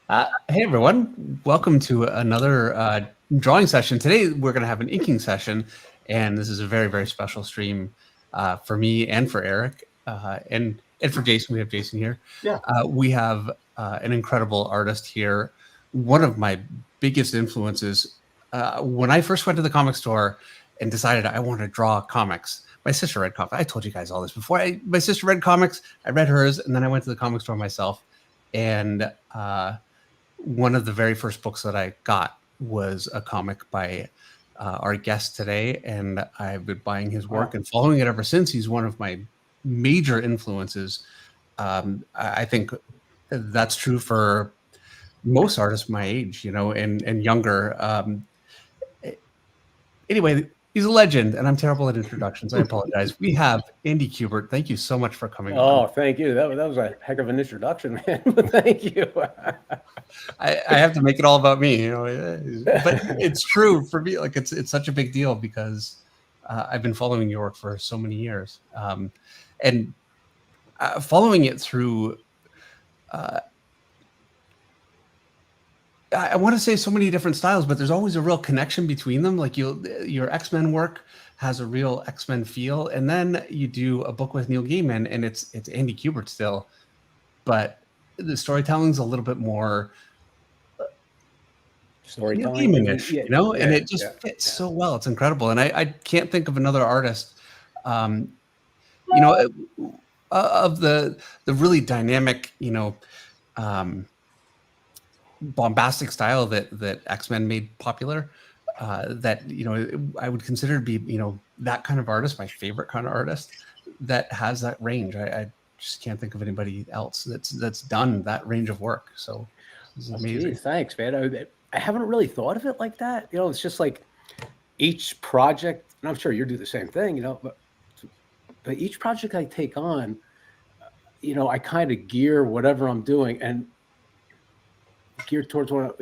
Hey everyone, welcome to another drawing session. Today we're going to have an inking session, and this is a very, very special stream for me and for Eric and for Jason. We have Jason here. Yeah. We have an incredible artist here. One of my biggest influences when I first went to the comic store and decided I want to draw comics. My sister read comics. I told you guys all this before. My sister read comics. I read hers, and then I went to the comic store myself. And one of the very first books that I got was a comic by our guest today, and I've been buying his work and following it ever since. He's one of my major influences. I think that's true for most artists my age, and younger. Anyway, he's a legend, and I'm terrible at introductions. I apologize. We have Andy Kubert. Thank you so much for coming on. Oh, thank you. That was a heck of an introduction, man. Thank you. I have to make it all about me, but it's true for me. Like it's such a big deal because I've been following your work for so many years, and following it through. I want to say so many different styles, but there's always a real connection between them. Like your X-Men work has a real X-Men feel, and then you do a book with Neil Gaiman, and it's Andy Kubert still, but the storytelling's a little bit more storytelling, Gaiman-ish, and it just fits so well. It's incredible, and I can't think of another artist, of the really dynamic, bombastic style that X-Men made popular, that I would consider to be that kind of artist, my favorite kind of artist that has that range. I just can't think of anybody else that's done that range of work. So this is amazing. Geez, thanks, man. I haven't really thought of it like that. It's just like each project, and I'm sure you do the same thing, but each project I take on, I kind of gear whatever I'm doing and geared towards what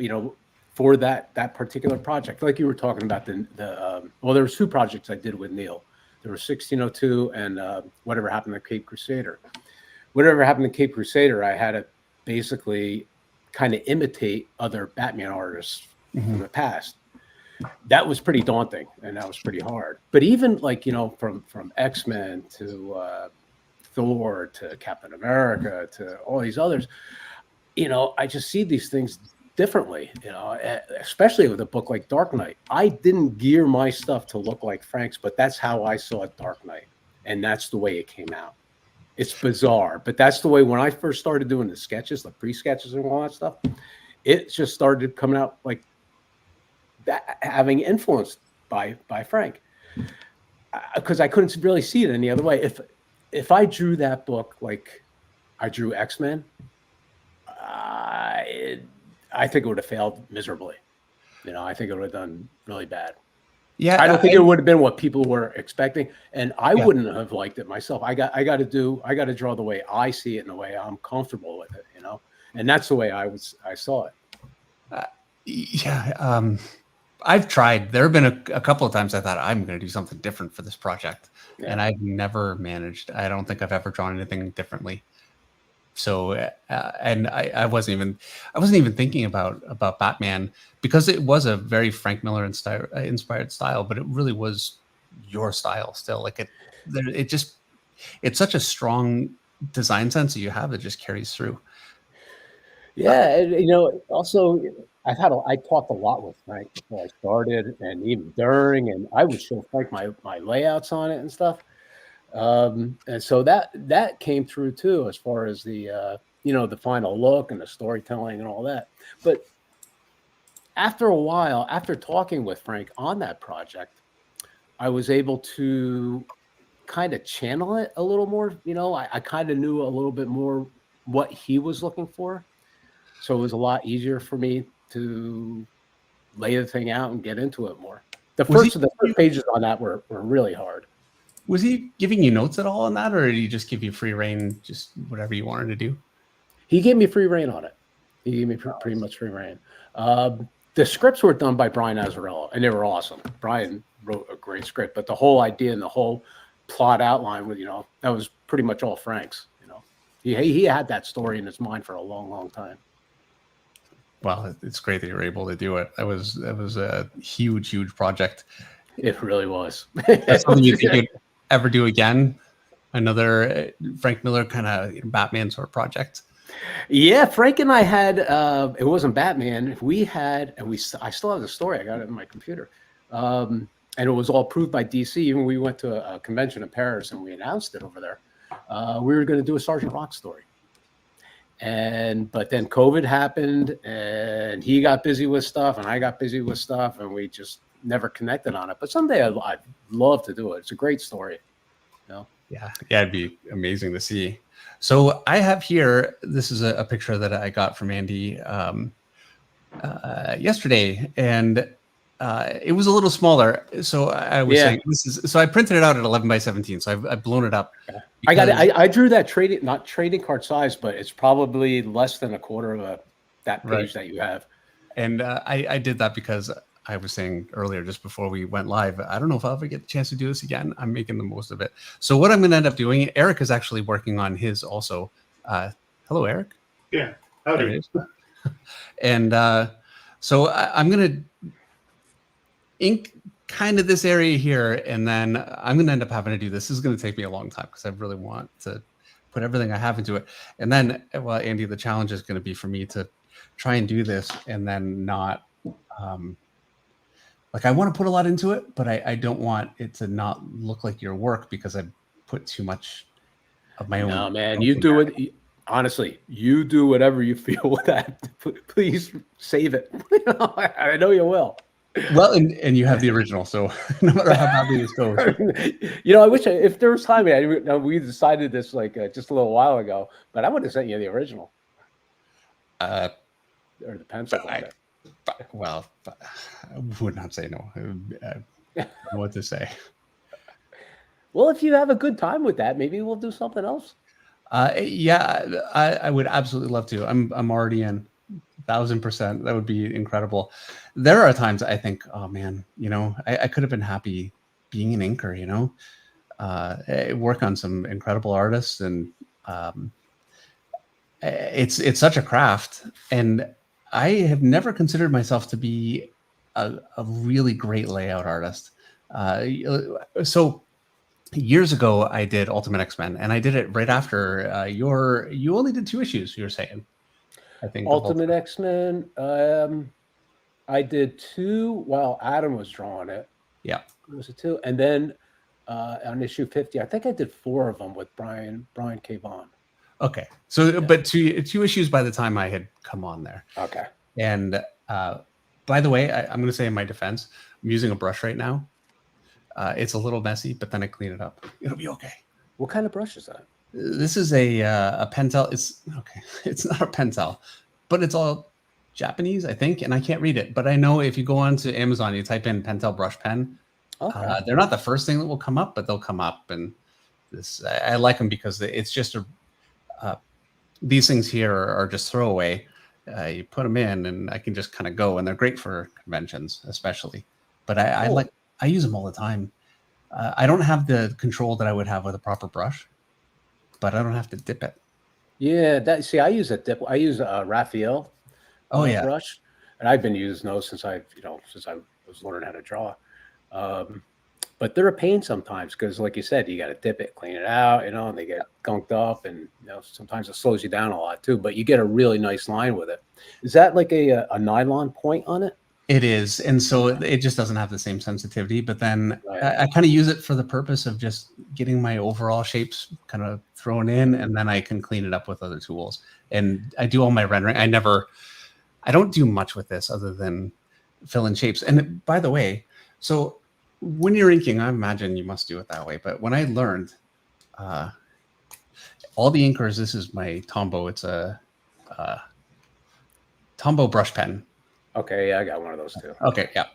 for that particular project. Like you were talking about well, there was two projects I did with Neil. There was 1602 and Whatever Happened to Cape Crusader. Whatever Happened to Cape Crusader, I had to basically kind of imitate other Batman artists from the past. That was pretty daunting and that was pretty hard. But even like from X-Men to Thor to Captain America to all these others, I just see these things differently, especially with a book like Dark Knight. I didn't gear my stuff to look like Frank's, but that's how I saw Dark Knight. And that's the way it came out. It's bizarre, but that's the way when I first started doing the sketches, the pre-sketches and all that stuff, it just started coming out like that, having influenced by Frank. Because I couldn't really see it any other way. If I drew that book like I drew X-Men, I think it would have failed miserably. I think it would have done really bad. Yeah, I don't think it would have been what people were expecting, and I wouldn't have liked it myself. I got to draw the way I see it and the way I'm comfortable with it, and that's the way I saw it. I've tried. There have been a couple of times I thought I'm going to do something different for this project, and I've never managed. I don't think I've ever drawn anything differently. So, and I wasn't even thinking about Batman because it was a very Frank Miller inspired style, but it really was your style still. Like it's such a strong design sense that you have that just carries through. Yeah, and, also I talked a lot with Frank before I started, and even during, and I would show Frank my layouts on it and stuff. And so that came through too, as far as the the final look and the storytelling and all that. But after a while, after talking with Frank on that project, I was able to kind of channel it a little more. I kind of knew a little bit more what he was looking for, so it was a lot easier for me to lay the thing out and get into it more. The first pages on that were really hard. Was he giving you notes at all on that, or did he just give you free reign, just whatever you wanted to do? He gave me free reign on it. He gave me pretty much free reign. The scripts were done by Brian Azzarello, and they were awesome. Brian wrote a great script, but the whole idea and the whole plot outline with that was pretty much all Frank's. He had that story in his mind for a long, long time. Well, it's great that you're able to do it. That was a huge project. It really was. That's something you think you'd ever do again? Another Frank Miller kind of Batman sort of project? Yeah, Frank and I had, it wasn't Batman. We had, and I still have the story. I got it in my computer. And it was all approved by DC. Even we went to a convention in Paris and we announced it over there. We were going to do a Sergeant Rock story. But then COVID happened and he got busy with stuff and I got busy with stuff and we just never connected on it. But someday I'd love to do it. It's a great story. You know? Yeah, it'd be amazing to see. So I have here, this is a picture that I got from Andy yesterday, and it was a little smaller. So I was saying, so I printed it out at 11 by 17. So I've blown it up. I got it. I drew that not trading card size, but it's probably less than a quarter of that page that you have. And I did that because I was saying earlier, just before we went live, I don't know if I'll ever get the chance to do this again. I'm making the most of it. So what I'm going to end up doing, Eric is actually working on his also. Hello, Eric. Yeah. Howdy. And so I'm going to ink kind of this area here, and then I'm going to end up having to do this. This is going to take me a long time because I really want to put everything I have into it. And then, well, Andy, the challenge is going to be for me to try and do this and then not... like I want to put a lot into it, but I don't want it to not look like your work because I put too much of my own. No, man, you do it. Honestly, you do whatever you feel with that. Please save it. I know you will. Well, and you have the original, so no matter how badly this goes. I wish if there was time, we decided this like just a little while ago, but I would have sent you the original. Or the pencil. Well, I would not say no. I don't know what to say. Well, if you have a good time with that, maybe we'll do something else. Yeah, I would absolutely love to. I'm already in 1,000%. That would be incredible. There are times I think, oh man, I could have been happy being an inker. Work on some incredible artists, and it's such a craft, and I have never considered myself to be a really great layout artist. So years ago, I did Ultimate X-Men, and I did it right after you only did 2 issues, you were saying, I think. Ultimate X-Men, I did 2 while Adam was drawing it. Yeah. Was it 2? And then on issue 50, I think I did 4 of them with Brian K. Vaughan. Okay. So, yeah. But two issues by the time I had come on there. Okay. And by the way, I'm going to say in my defense, I'm using a brush right now. It's a little messy, but then I clean it up. It'll be okay. What kind of brush is that? This is a Pentel. It's okay. It's not a Pentel, but it's all Japanese, I think, and I can't read it. But I know if you go onto Amazon, you type in Pentel brush pen. Okay. They're not the first thing that will come up, but they'll come up. And I like them because it's just these things here are just throwaway. You put them in, and I can just kind of go, and they're great for conventions, especially. But I use them all the time. I don't have the control that I would have with a proper brush, but I don't have to dip it. Yeah, I use a dip. I use a Raphael brush, and I've been using those since I was learning how to draw. But they're a pain sometimes because, like you said, you got to dip it, clean it out, and they get gunked up, and sometimes it slows you down a lot too. But you get a really nice line with it. Is that like a nylon point on it? It is, and so it just doesn't have the same sensitivity. But then I kind of use it for the purpose of just getting my overall shapes kind of thrown in, and then I can clean it up with other tools. And I do all my rendering. I don't do much with this other than fill in shapes. And by the way, so when you're inking, I imagine you must do it that way. But when I learned all the inkers, this is my Tombow. It's a Tombow brush pen. Okay, yeah, I got one of those too. Okay, yeah.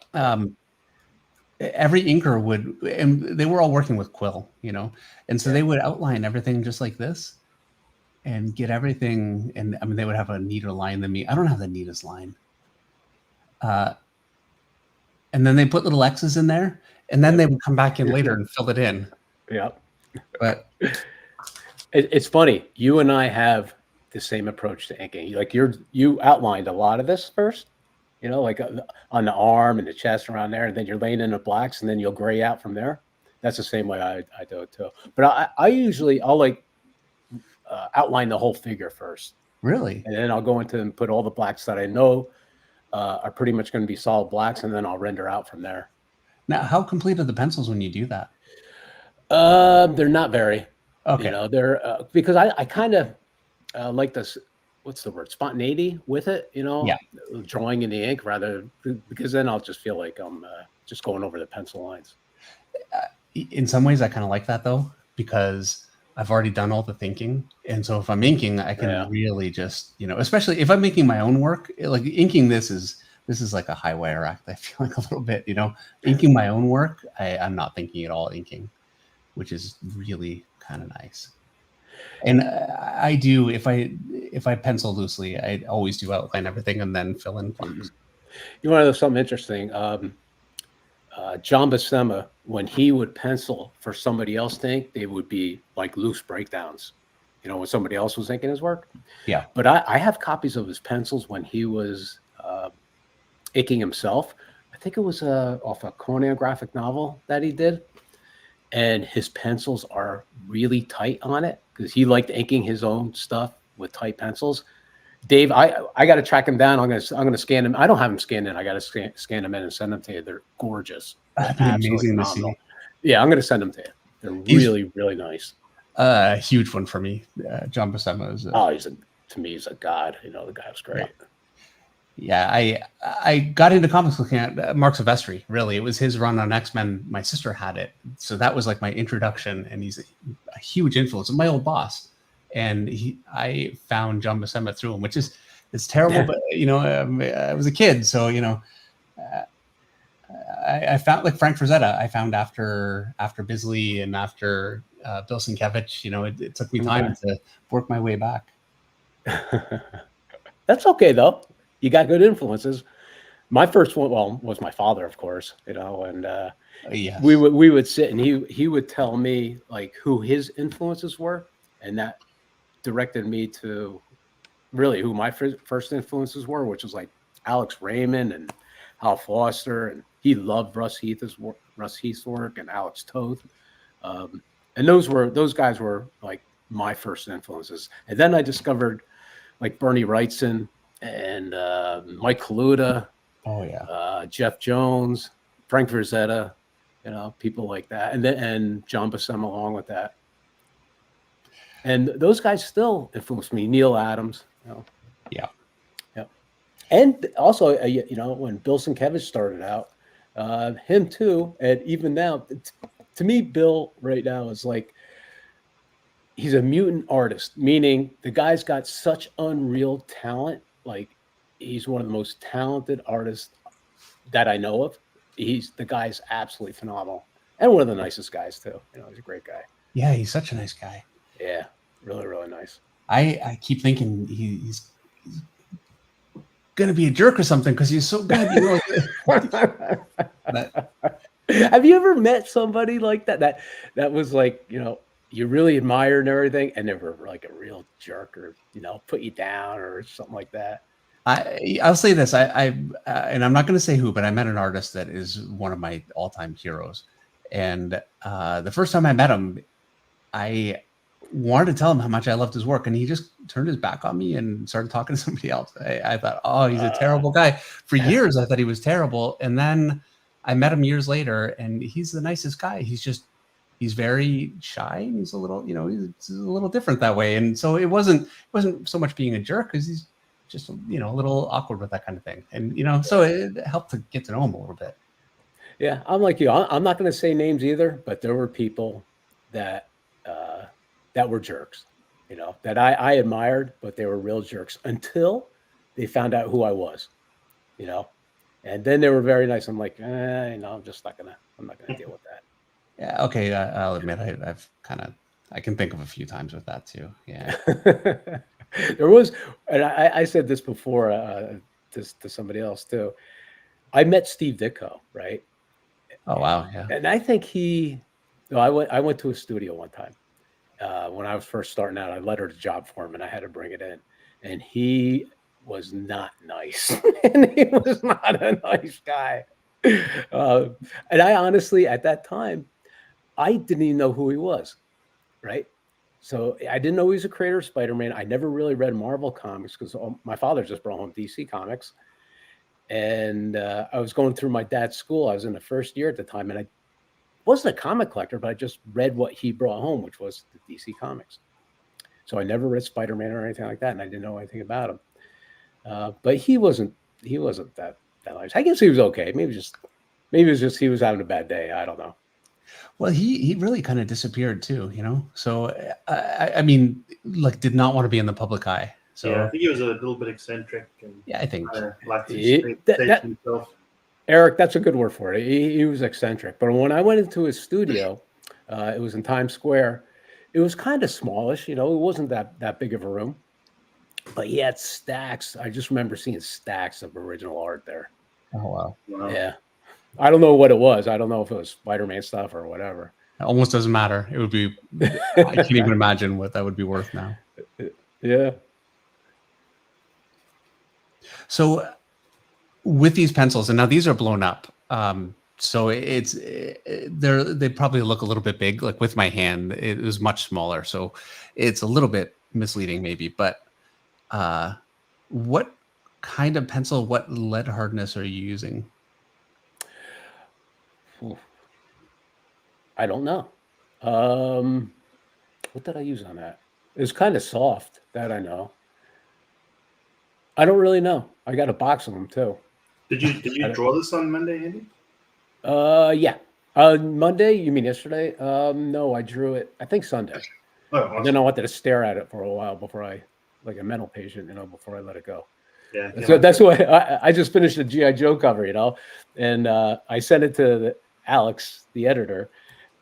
Every inker would, and they were all working with quill, and so they would outline everything just like this and get everything. And I mean, they would have a neater line than me. I don't have the neatest line. And then they put little X's in there, and then they would come back in later and fill it in. Yeah. But it's funny. You and I have the same approach to inking. Like you outlined a lot of this first, you know, like on the arm and the chest around there, and then you're laying in the blacks, and then you'll gray out from there. That's the same way I do it too. But I'll like outline the whole figure first, Really? and then I'll go into and put all the blacks that I know are pretty much going to be solid blacks, and then I'll render out from there. Now, how complete are the pencils when you do that? They're not very, Okay. you know, they're because I kind of like this. What's the word? Spontaneity with it, you know, Yeah. drawing in the ink rather, because then I'll just feel like I'm just going over the pencil lines. In some ways, I kind of like that though, because I've already done all the thinking. And so if I'm inking, I can really just, you know, especially if I'm making my own work, like inking this is like a high wire act. I feel like a little bit, you know, inking my own work. I'm not thinking at all inking, which is really kind of nice. And I do, if I pencil loosely, I always do outline everything and then fill in blanks. You want to know something interesting? John Buscema, when he would pencil for somebody else to ink, they would be like loose breakdowns, you know, when somebody else was inking his work. Yeah. But I have copies of his pencils when he was inking himself. I think it was off a Conan graphic novel that he did. And his pencils are really tight on it because he liked inking his own stuff with tight pencils. Dave, I got to track him down. I'm gonna scan him. I don't have him scanned in. I got to scan them in and send them to you. They're gorgeous. They're Amazing to see. Yeah, I'm gonna send them to you. They're really, really nice. A huge one for me. John Buscema is. To me, he's a god. You know, the guy was great. Yeah, I got into comics looking at Mark Silvestri. Really, it was his run on X-Men. My sister had it, so that was like my introduction. And he's a huge influence. My old boss. And I found John Buscema through him, which it's terrible, but you know, I was a kid, so you know, I found like Frank Frazetta. I found after Bisley and after Bill Sienkiewicz. You know, it took me time to work my way back. That's okay though. You got good influences. My first one, was my father, of course. You know, and yes. we would sit and he would tell me like who his influences were, and that directed me to really who my first influences were, which was like Alex Raymond and Hal Foster, and he loved Russ Heath's work and Alex Toth, and those guys were like my first influences. And then I discovered like Bernie Wrightson and Mike Kaluta, Jeff Jones, Frank Frazetta, you know, people like that, and John Buscema along with that. And those guys still influence me. Neil Adams, you know. Yeah. And also, you know, when Bill Sienkiewicz started out, him too, and even now, to me, Bill right now is like he's a mutant artist, meaning the guy's got such unreal talent. Like he's one of the most talented artists that I know of. The guy's absolutely phenomenal, and one of the nicest guys too. You know, he's a great guy. Yeah, he's such a nice guy. Yeah, really, really nice. I keep thinking he's gonna be a jerk or something because he's so good. You know, have you ever met somebody like that was like, you know, you really admired and everything, and they were like a real jerk or, you know, put you down or something like that? I'll say this. And I'm not going to say who, but I met an artist that is one of my all-time heroes. And the first time I met him, I wanted to tell him how much I loved his work, and he just turned his back on me and started talking to somebody else. I thought, oh, he's a terrible guy. For years, I thought he was terrible. And then I met him years later, and he's the nicest guy. He's very shy, and he's a little, you know, he's a little different that way. And so it wasn't so much being a jerk, because he's just, you know, a little awkward with that kind of thing. And, you know, so it helped to get to know him a little bit. Yeah, I'm like you. I'm not going to say names either, but there were people that were jerks, you know, that I admired, but they were real jerks until they found out who I was, you know, and then they were very nice. I'm like, you know, I'm not gonna deal with that. Yeah. Okay. I'll admit I can think of a few times with that too. Yeah. There was, and I said this before to somebody else too. I met Steve Ditko, right? Oh wow, yeah. And I think I went to a studio one time, when I was first starting out. I lettered a job for him, and I had to bring it in, and he was not nice. And he was not a nice guy. And I honestly, at that time, I didn't even know who he was, right? So I didn't know he was a creator of Spider-Man. I never really read Marvel comics because my father just brought home DC comics. And I was going through my dad's school. I was in the first year at the time, and I wasn't a comic collector, but I just read what he brought home, which was the DC comics. So I never read Spider-Man or anything like that, and I didn't know anything about him. But he wasn't that nice. I guess he was okay. Maybe it was just he was having a bad day. I don't know. Well, he really kind of disappeared too, you know. So I mean, like, did not want to be in the public eye. So yeah, I think he was a little bit eccentric. And yeah, I think liked to state himself. Eric, that's a good word for it. He was eccentric. But when I went into his studio, it was in Times Square. It was kind of smallish, you know. It wasn't that big of a room, but he had stacks. I just remember seeing stacks of original art there. Oh wow. Yeah. I don't know what it was. I don't know if it was Spider-Man stuff or whatever. It almost doesn't matter. It would be. I can't even imagine what that would be worth now. Yeah. So with these pencils, and now these are blown up. So they probably look a little bit big. Like with my hand, it was much smaller, so it's a little bit misleading, maybe. But what kind of pencil? What lead hardness are you using? I don't know. What did I use on that? It was kind of soft. That I know. I don't really know. I got a box of them too. Did you draw this on Monday, Andy? Yeah. Monday? You mean yesterday? No, I drew it. I think Sunday. Oh, awesome. And then I wanted to stare at it for a while before like a mental patient, you know, before I let it go. Yeah. So that's why I just finished the G.I. Joe cover, you know, and I sent it to Alex, the editor,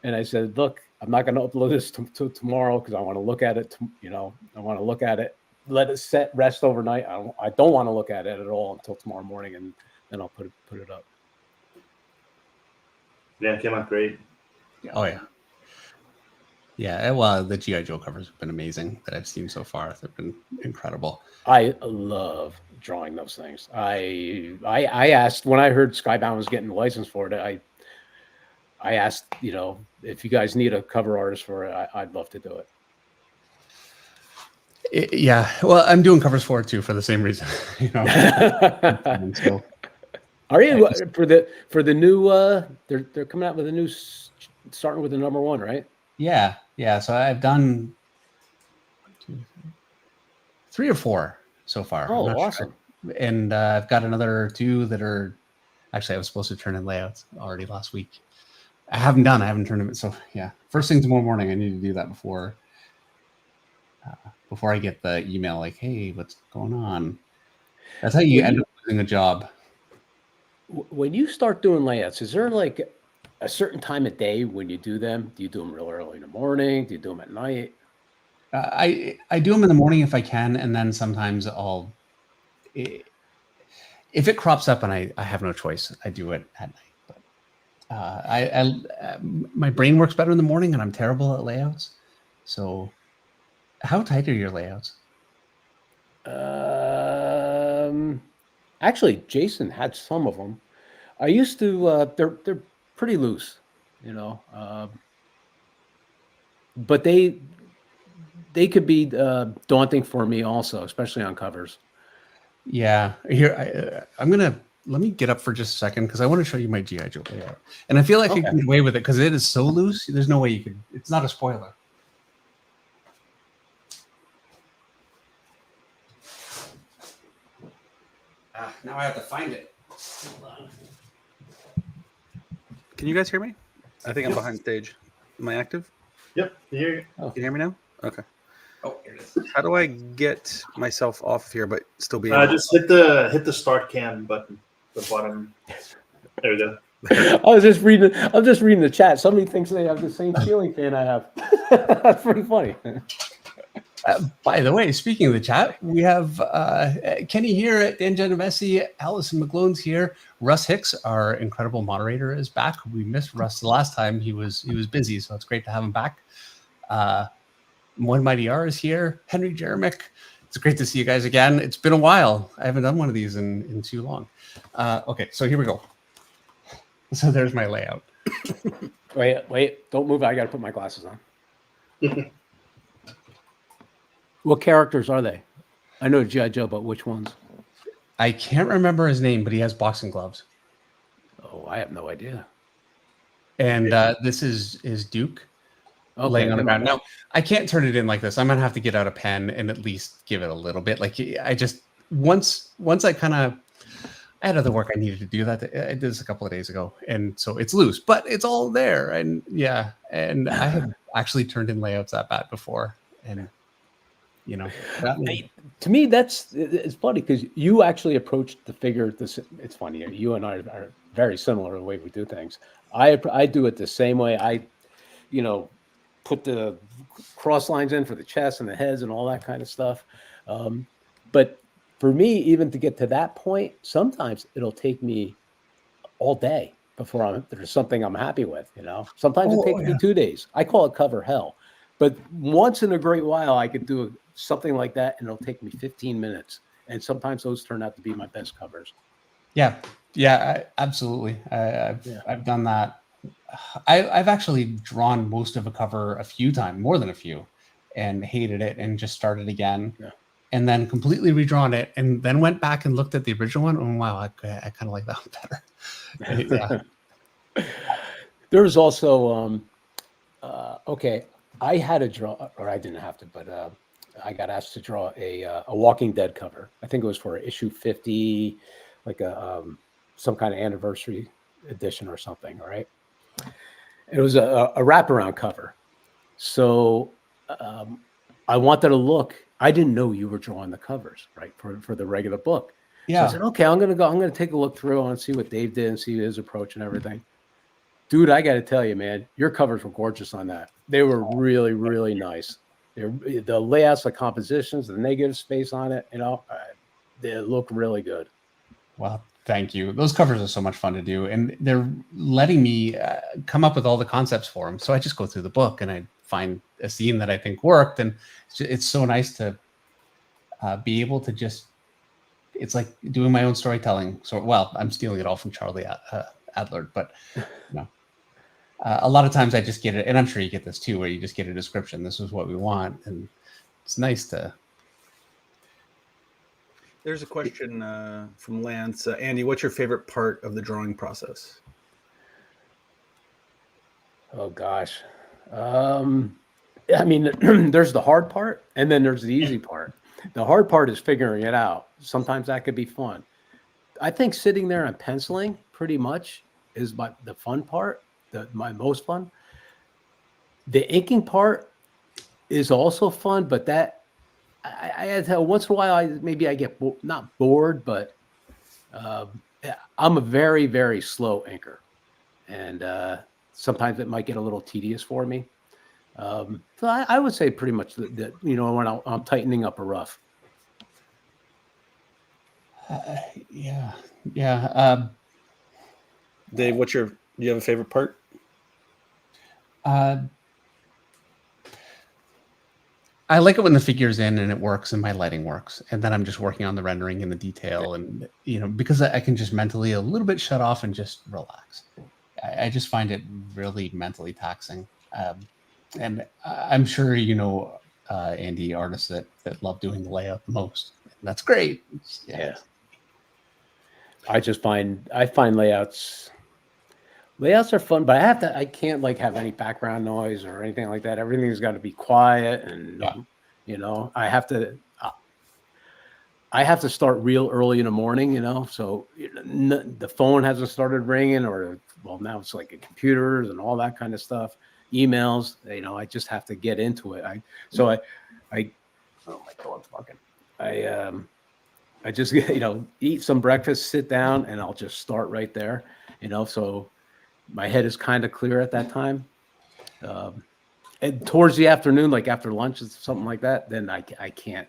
and I said, look, I'm not going to upload this to tomorrow because I want to look at it, you know, I want to look at it, let it rest overnight. I don't want to look at it at all until tomorrow morning, and then I'll put it up. Yeah, it came out great. Oh yeah. Yeah, well, the G.I. Joe covers have been amazing that I've seen so far. They've been incredible. I love drawing those things. I asked when I heard Skybound was getting the license for it. I asked, you know, if you guys need a cover artist for it, I'd love to do it. Yeah, well, I'm doing covers for it too for the same reason. You know. So, are you for the new? They're coming out with a new, starting with the #1, right? Yeah. So I've done 3 or 4 so far. Oh, awesome! Sure. And I've got another 2 that are actually I was supposed to turn in layouts already last week. I haven't turned them. So yeah, first thing tomorrow morning, I need to do that before I get the email like, hey, what's going on? That's how you end up losing a job. When you start doing layouts, is there like a certain time of day when you do them? Do you do them real early in the morning? Do you do them at night? I do them in the morning if I can, and then sometimes if it crops up and I have no choice, I do it at night. But my brain works better in the morning, and I'm terrible at layouts. So, how tight are your layouts? Actually, Jason had some of them. I used to. They're pretty loose, you know. But they could be daunting for me also, especially on covers. Yeah, here let me get up for just a second because I want to show you my G.I. Joe layout, and I feel like I can get away with it because it is so loose. There's no way you could. It's not a spoiler. Now I have to find it. Hold on. Can you guys hear me? I think I'm behind stage. Am I active? Yep. Can you hear you? Can you hear me now? Okay. Oh, here it is. How do I get myself off of here but still be just hit the start cam button, the bottom. There we go. I'm just reading the chat. Somebody thinks they have the same ceiling fan I have. That's pretty funny. By the way, speaking of the chat, we have Kenny here at Dan Genovese, Allison McGlone's here. Russ Hicks, our incredible moderator, is back. We missed Russ the last time. He was busy, so it's great to have him back. One Mighty R is here. Henry Jeremick. It's great to see you guys again. It's been a while. I haven't done one of these in too long. Okay, so here we go. So there's my layout. Wait, don't move. I got to put my glasses on. What characters are they? I know G.I. Joe, but which ones? I can't remember his name, but he has boxing gloves. Oh, I have no idea. And this is Duke laying on the ground. Now, I can't turn it in like this. I'm going to have to get out a pen and at least give it a little bit. Like I just, once I kind of, I had other work I needed to do that. I did this a couple of days ago. And so it's loose, but it's all there. And yeah. And I have actually turned in layouts that bad before. And, you know, to me, it's funny because you actually approached the figure. It's funny. You and I are very similar in the way we do things. I do it the same way. I, put the cross lines in for the chest and the heads and all that kind of stuff. But for me, even to get to that point, sometimes it'll take me all day before there's something I'm happy with. Sometimes it takes me 2 days. I call it cover hell. But once in a great while, I could do something like that, and it'll take me 15 minutes. And sometimes those turn out to be my best covers. Yeah, absolutely. I've done that. I've actually drawn most of a cover a few times, more than a few, and hated it and just started again. Yeah. And then completely redrawn it, and then went back and looked at the original one. Oh wow, I kind of like that one better. Yeah. There's also I had to draw, or I didn't have to, but I got asked to draw a Walking Dead cover. I think it was for issue 50, like some kind of anniversary edition or something. All right. It was a wraparound cover. So I wanted to look. I didn't know you were drawing the covers, right, for the regular book. Yeah. So I said, okay, I'm going to take a look through and see what Dave did and see his approach and everything. Dude, I got to tell you, man, your covers were gorgeous on that. They were really, really nice. The layouts, the compositions, the negative space on it, they look really good. Well, thank you. Those covers are so much fun to do, and they're letting me come up with all the concepts for them. So I just go through the book and I find a scene that I think worked, and it's so nice to be able to just. It's like doing my own storytelling. So, well, I'm stealing it all from Charlie Adler, but a lot of times I just get it, and I'm sure you get this too, where you just get a description. This is what we want, and it's nice to. There's a question from Lance. Andy, what's your favorite part of the drawing process? Oh gosh, I mean, there's the hard part, and then there's the easy part. The hard part is figuring it out. Sometimes that could be fun. I think sitting there and penciling pretty much is the fun part, my most fun. The inking part is also fun, but that I had to, once in a while, I get not bored, but I'm a very, very slow inker. And sometimes it might get a little tedious for me. So I would say pretty much that when I'm tightening up a rough. Yeah. Dave, do you have a favorite part? I like it when the figure's in and it works and my lighting works, and then I'm just working on the rendering and the detail, and because I can just mentally a little bit shut off and just relax. I just find it really mentally taxing. And I'm sure Andy, artists that love doing the layout the most. That's great. Yeah. I find layouts are fun, but I can't have any background noise or anything like that. Everything's got to be quiet, and I have to start real early in the morning, so the phone hasn't started ringing, or now it's like computers and all that kind of stuff, emails. I just have to get into it. Oh my dog's barking. I just eat some breakfast, sit down, and I'll just start right there. So my head is kind of clear at that time. And towards the afternoon, like after lunch or something like that, then I can't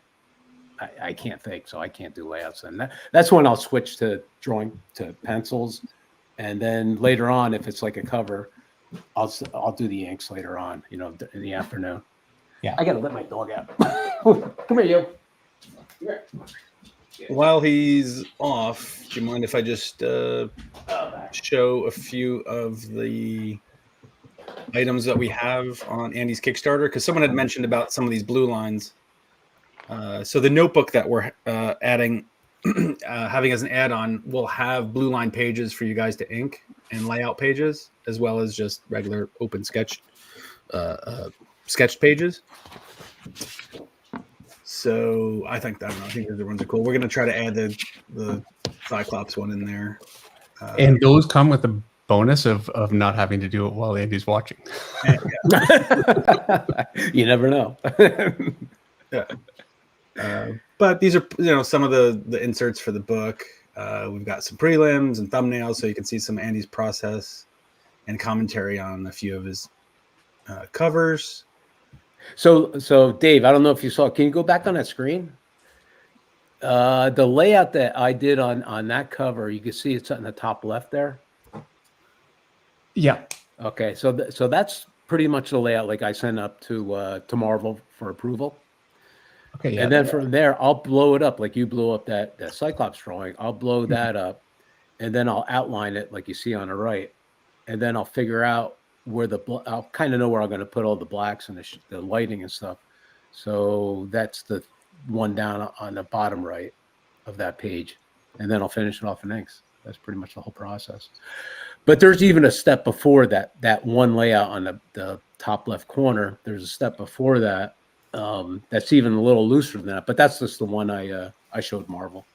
think, so I can't do layouts. And that's when I'll switch to drawing to pencils. And then later on, if it's like a cover, I'll do the inks later on, in the afternoon. I gotta let my dog out. Come here, you. Come here. While he's off, do you mind if I just show a few of the items that we have on Andy's Kickstarter? Because someone had mentioned about some of these blue lines. So the notebook that we're adding, having as an add-on, will have blue line pages for you guys to ink and layout pages, as well as just regular open sketched pages. So I think the other ones are cool. We're gonna try to add the Cyclops one in there. And those come with the bonus of not having to do it while Andy's watching. You never know. Yeah. But these are some of the inserts for the book. We've got some prelims and thumbnails, so you can see some Andy's process and commentary on a few of his covers. So Dave, I don't know if you saw. Can you go back on that screen? The layout that I did on that cover, you can see it's in the top left there. Yeah. Okay, so that's pretty much the layout like I sent up to Marvel for approval. Okay. Yeah. And then from there, I'll blow it up like you blew up that Cyclops drawing. I'll blow that up, and then I'll outline it like you see on the right, and then I'll figure out where I'll kind of know where I'm going to put all the blacks and the lighting and stuff. So that's the one down on the bottom right of that page, and then I'll finish it off in inks. That's pretty much the whole process. But there's even a step before that one layout on the top left corner. There's a step before that that's even a little looser than that. But that's just the one I showed Marvel.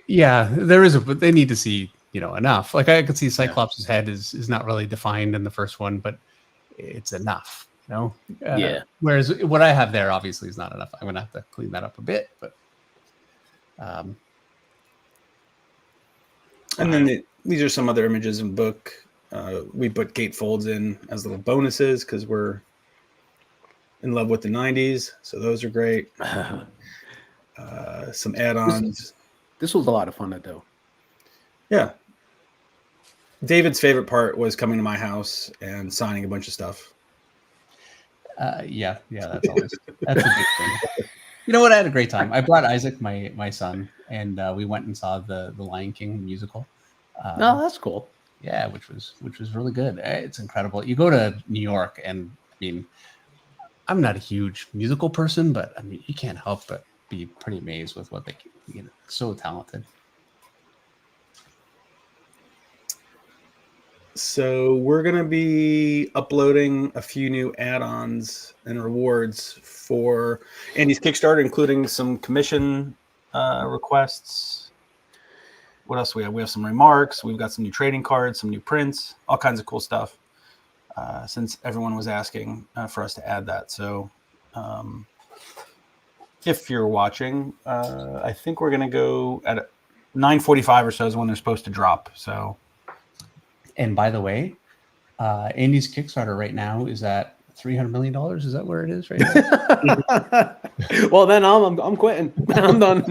Yeah, there is but they need to see enough. Like I could see Cyclops' head is not really defined in the first one, but it's enough. Yeah. Whereas what I have there obviously is not enough. I'm gonna have to clean that up a bit, but. And then these are some other images in the book. We put gatefolds in as little bonuses because we're in love with the 90s. So those are great. Some add-ons. This was a lot of fun to do. Yeah. David's favorite part was coming to my house and signing a bunch of stuff. Yeah, that's that's a big thing. You know what? I had a great time. I brought Isaac, my son, and we went and saw the Lion King musical. No, that's cool. Yeah, which was really good. It's incredible. You go to New York, and I mean, I'm not a huge musical person, but I mean, you can't help but be pretty amazed with what they, so talented. So we're going to be uploading a few new add-ons and rewards for Andy's Kickstarter, including some commission requests. What else do we have? We have some remarks. We've got some new trading cards, some new prints, all kinds of cool stuff. Since everyone was asking for us to add that. So if you're watching, I think we're going to go at 9:45 or so is when they're supposed to drop. So. And by the way, Andy's Kickstarter right now is at $300 million. Is that where it is right now? Well, then I'm quitting. I'm done.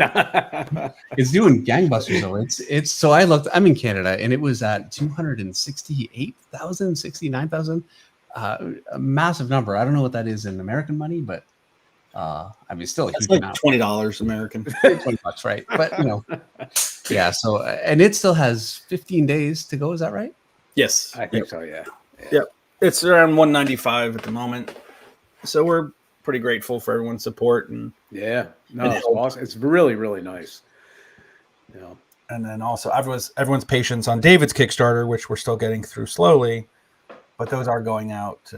It's doing gangbusters though. It's so I looked. I'm in Canada, and it was at 268,000, 69,000. A massive number. I don't know what that is in American money, but I mean, still a huge amount. $20 American. $20, right? But yeah. So and it still has 15 days to go. Is that right? Yes, I think so. Yeah. Yep. It's around 195 at the moment. So we're pretty grateful for everyone's support and it's awesome. It's really, really nice. And then also everyone's patience on David's Kickstarter, which we're still getting through slowly, but those are going out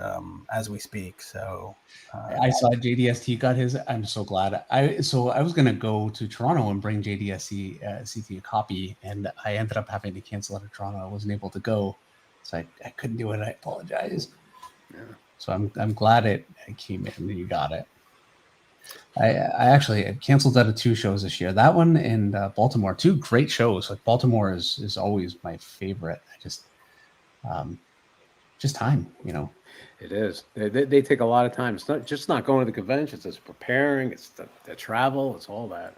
as we speak. So I saw JDST got his. I'm so glad. I was gonna go to Toronto and bring JDST a copy, and I ended up having to cancel out of Toronto. I wasn't able to go, so I couldn't do it. I apologize. Yeah. So I'm glad it came in and you got it. I actually canceled out of 2 shows this year. That one and Baltimore, 2 great shows. Like Baltimore is always my favorite. I just time, It is. They take a lot of time. It's not just not going to the conventions. It's preparing. It's the travel. It's all that.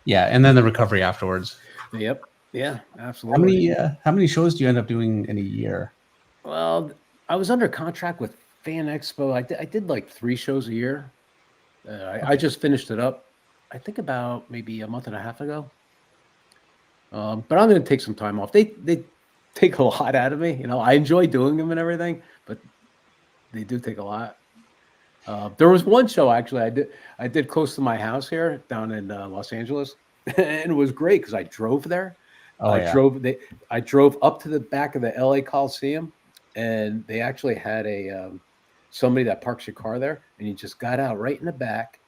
Yeah, and then the recovery afterwards. Yep. Yeah, absolutely. How many shows do you end up doing in a year? Well, I was under contract with Fan Expo. I did like 3 shows a year. I just finished it up, I think about maybe a month and a half ago. But I'm going to take some time off. They take a lot out of me. You know, I enjoy doing them and everything, but they do take a lot. There was one show actually I did close to my house here down in Los Angeles, and it was great because I drove there. Oh, yeah. I drove up to the back of the LA Coliseum, and they actually had a somebody that parks your car there, and you just got out right in the back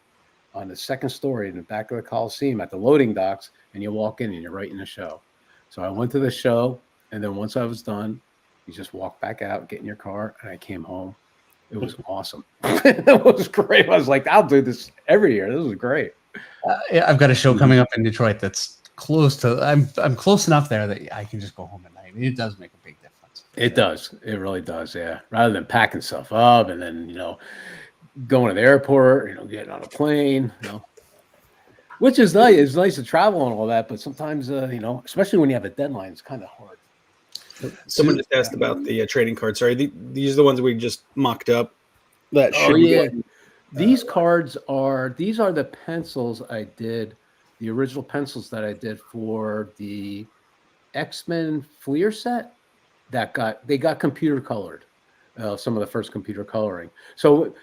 on the second story in the back of the Coliseum at the loading docks, and you walk in and you're right in the show. So I went to the show, and then once I was done, you just walk back out, get in your car, and I came home. It was awesome. It was great. I was like, I'll do this every year. This was great. Yeah, I've got a show coming up in Detroit that's close to. I'm close enough there that I can just go home at night. It does make a big difference. It does. It really does. Yeah. Rather than packing stuff up and then going to the airport, getting on a plane, which is nice. It's nice to travel and all that, but sometimes, especially when you have a deadline, it's kind of hard. Someone just asked about the trading cards. Sorry, these are the ones we just mocked up. That should be These cards these are the pencils I did, the original pencils that I did for the Xmen Fleer set they got computer colored, some of the first computer coloring. So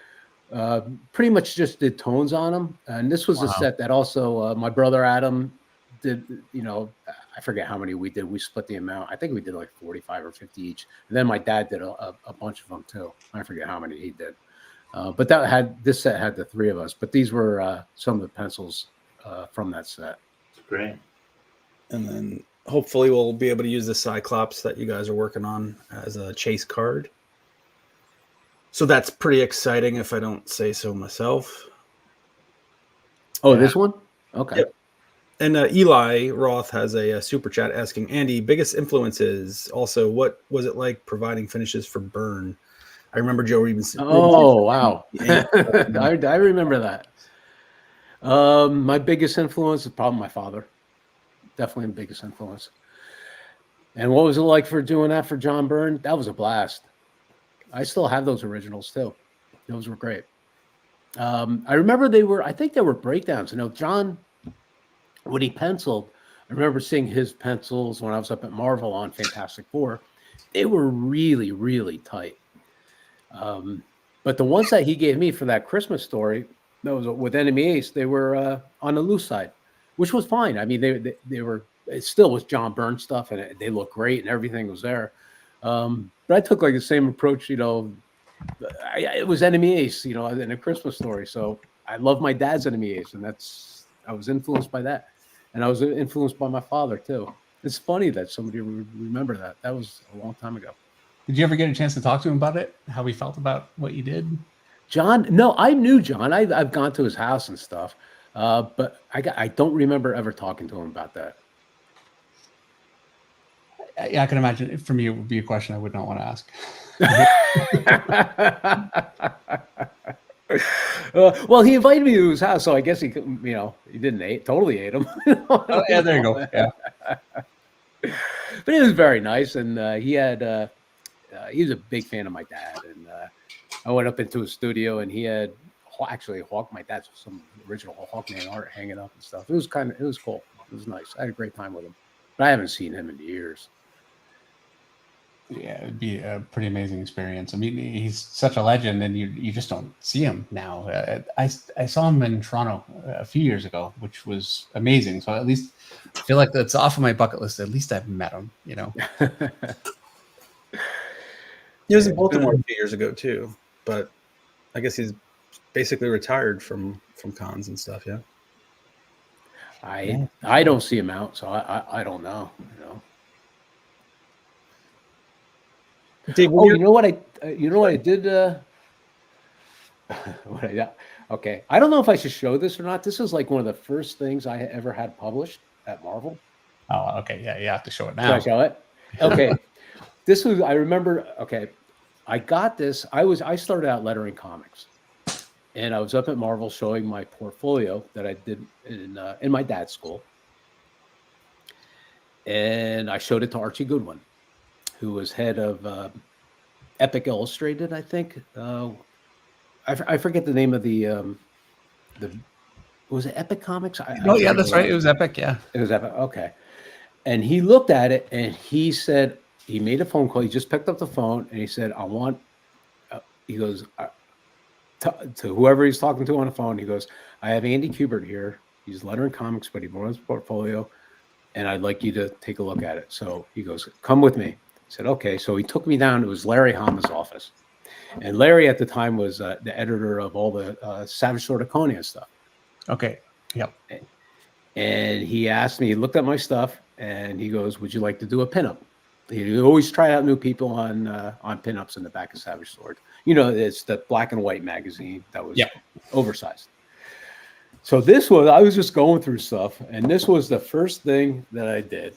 pretty much just did tones on them. And this was a set that also my brother Adam did, I forget how many we did. We split the amount. I think we did like 45 or 50 each. And then my dad did a bunch of them too. I forget how many he did. But this set had the three of us. But these were some of the pencils from that set. Great. And then hopefully we'll be able to use the Cyclops that you guys are working on as a chase card. So that's pretty exciting if I don't say so myself. Oh, this one? Okay. Yep. And Eli Roth has a super chat asking, Andy, biggest influences. Also, what was it like providing finishes for Burn? I remember Joe Reeves. Oh, wow. I remember that. My biggest influence is probably my father. Definitely the biggest influence. And what was it like for doing that for John Byrne? That was a blast. I still have those originals too. Those were great. I remember I think they were breakdowns. John, when he penciled, I remember seeing his pencils when I was up at Marvel on Fantastic Four. They were really, really tight. But the ones that he gave me for that Christmas story, that was with Enemy Ace, they were on the loose side, which was fine. I mean, they were. It still was John Byrne stuff, and they looked great, and everything was there. But I took like the same approach. It was Enemy Ace, in a Christmas story. So I love my dad's Enemy Ace, and I was influenced by that, and I was influenced by my father too. It's funny that somebody would remember that. That was a long time ago. Did you ever get a chance to talk to him about it? How he felt about what you did? John? No, I knew John. I've gone to his house and stuff, but I don't remember ever talking to him about that. Yeah, I can imagine for me it would be a question I would not want to ask. Well, he invited me to his house, so I guess he didn't totally hate him. Oh, yeah, there you go. Yeah. But it was very nice, and he was a big fan of my dad, and I went up into his studio, and he had actually my dad's some original Hawkman art hanging up and stuff. It was cool. It was nice. I had a great time with him, but I haven't seen him in years. Yeah, it'd be a pretty amazing experience. I mean, he's such a legend, and you just don't see him now. I saw him in Toronto a few years ago, which was amazing. So at least I feel like that's off of my bucket list. At least I've met him, He was in Baltimore a few years ago too, but I guess he's basically retired from cons and stuff. Yeah. I don't see him out, so I don't know. Dave, you know what I did? Okay, I don't know if I should show this or not. This is like one of the first things I ever had published at Marvel. Oh, okay, yeah, you have to show it now. Can I show it? Okay, this was. I remember. Okay, I got this. I started out lettering comics, and I was up at Marvel showing my portfolio that I did in my dad's school, and I showed it to Archie Goodwin, who was head of Epic Illustrated, I think. I forget the name of the was it Epic Comics? Oh yeah, that's right. It was Epic. Yeah. It was Epic. Okay. And he looked at it and he said, he made a phone call. He just picked up the phone and he said, I want, he goes, to whoever he's talking to on the phone, he goes, I have Andy Kubert here. He's lettering comics, but he brought his portfolio and I'd like you to take a look at it. So he goes, come with me. I said, okay. So he took me down. It was Larry Hama's office. And Larry at the time was the editor of all the Savage Sword of Conan stuff. Okay. Yep. And he asked me, he looked at my stuff and he goes, would you like to do a pinup? He always try out new people on pinups in the back of Savage Sword. You know, it's the black and white magazine that was oversized. So I was just going through stuff. And this was the first thing that I did.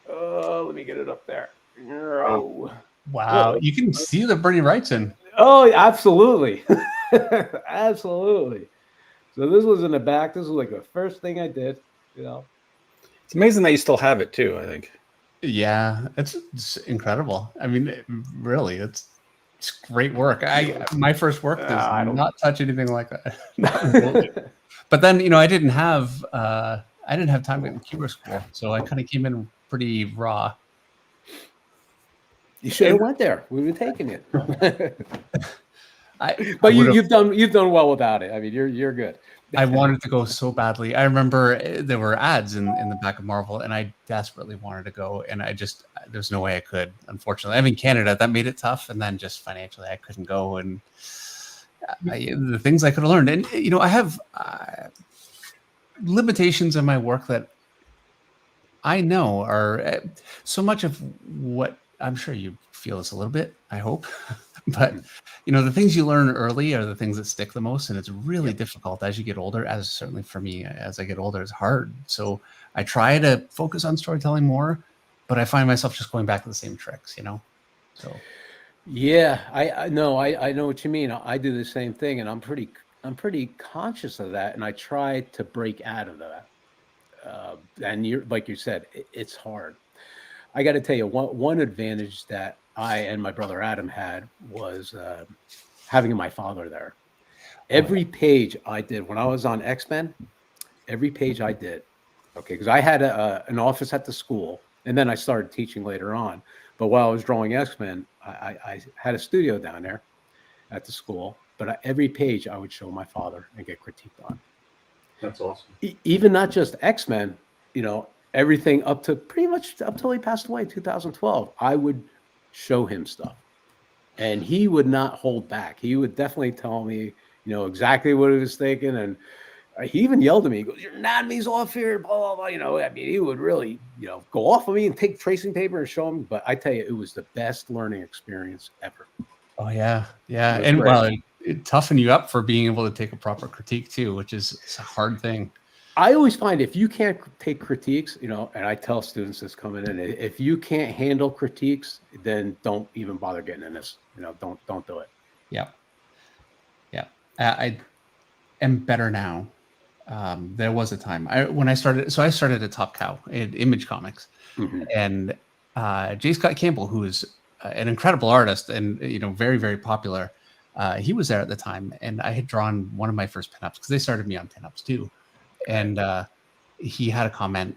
Let me get it up there. Oh. Wow. You can see the Bernie Wrightson. Oh, absolutely. Absolutely. So this was in the back. This was like the first thing I did, you know. It's amazing that you still have it too, I think. Yeah, it's incredible. I mean, really, it's great work. My first work does not touch anything like that. But then, you know, I didn't have time at Kubert School, so I kind of came in pretty raw. You should have went there. We would have taken it. But you've done well without it. I mean, you're good. I wanted to go so badly. I remember there were ads in the back of Marvel, and I desperately wanted to go, and there's no way I could. Unfortunately, I'm in Canada. That made it tough, and then just financially, I couldn't go. And the things I could have learned, and you know, I have limitations in my work that I know are so much of what I'm sure you feel this a little bit. I hope. But, you know, the things you learn early are the things that stick the most. And it's really difficult as you get older, as certainly for me, as I get older, it's hard. So I try to focus on storytelling more, but I find myself just going back to the same tricks, you know? So. Yeah, I know what you mean. I do the same thing and I'm pretty conscious of that. And I try to break out of that. And like you said, it's hard. I got to tell you, one advantage that I and my brother Adam had was having my father there. Every page I did when I was on Xmen, every page I did, okay, because I had an office at the school, and then I started teaching later on. But while I was drawing Xmen, I had a studio down there at the school. But every page I would show my father and get critiqued on. That's awesome. Even not just Xmen, you know, everything up to pretty much up till he passed away in 2012. I would show him stuff and he would not hold back. He would definitely tell me, you know, exactly what he was thinking. And he even yelled at me, he goes, your anatomy's off here, blah, blah, blah. You know, I mean, he would really, you know, go off of me and take tracing paper and show him. But I tell you, it was the best learning experience ever. Oh yeah. Yeah. And well, it toughened you up for being able to take a proper critique too, which is a hard thing. I always find if you can't take critiques, you know, and I tell students this coming in, if you can't handle critiques, then don't even bother getting in this. You know, don't do it. Yeah. Yeah. I am better now. There was a time when I started at Top Cow in Image Comics, and J. Scott Campbell, who is an incredible artist and, you know, very, very popular. He was there at the time, and I had drawn one of my first pinups because they started me on pinups too. And he had a comment.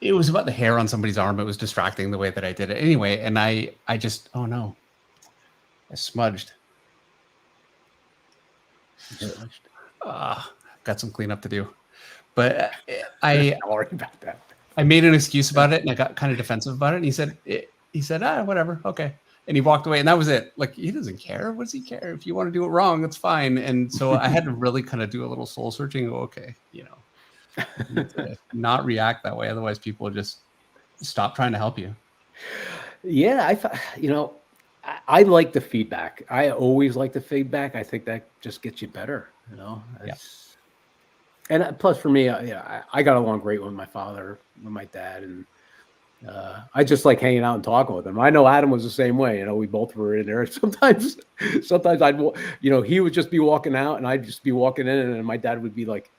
It was about the hair on somebody's arm. It was distracting the way that I did it. Anyway, and I just, oh no, I smudged. Got some cleanup to do. But I worry about that. I made an excuse about it, and I got kind of defensive about it. And he said, whatever, okay. And he walked away, and that was it. Like, he doesn't care. What does he care? If you want to do it wrong, it's fine. And so I had to really kind of do a little soul searching. Go, okay, you know, you need to not react that way. Otherwise, people will just stop trying to help you. Yeah, I like the feedback. I always like the feedback. I think that just gets you better. You know. Yeah. And plus, for me, I got along great with my father, with my dad, and. I just like hanging out and talking with him. I know Adam was the same way. You know, we both were in there. Sometimes I'd, you know, he would just be walking out and I'd just be walking in, and my dad would be like,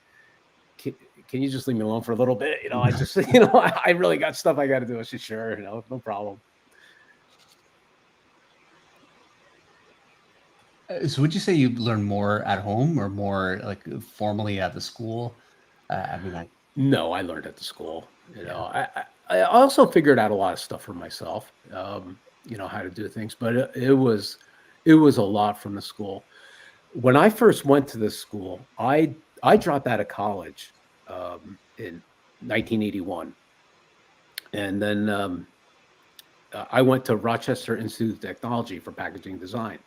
can you just leave me alone for a little bit? You know, I just, you know, I really got stuff I got to do. I said, sure, you know, no problem. So would you say you learn more at home or more like formally at the school? I mean, No, I learned at the school. You yeah. know, I also figured out a lot of stuff for myself. You know how to do things, but it was a lot from the school. When I first went to this school, I dropped out of college in 1981, and then I went to Rochester Institute of Technology for packaging design.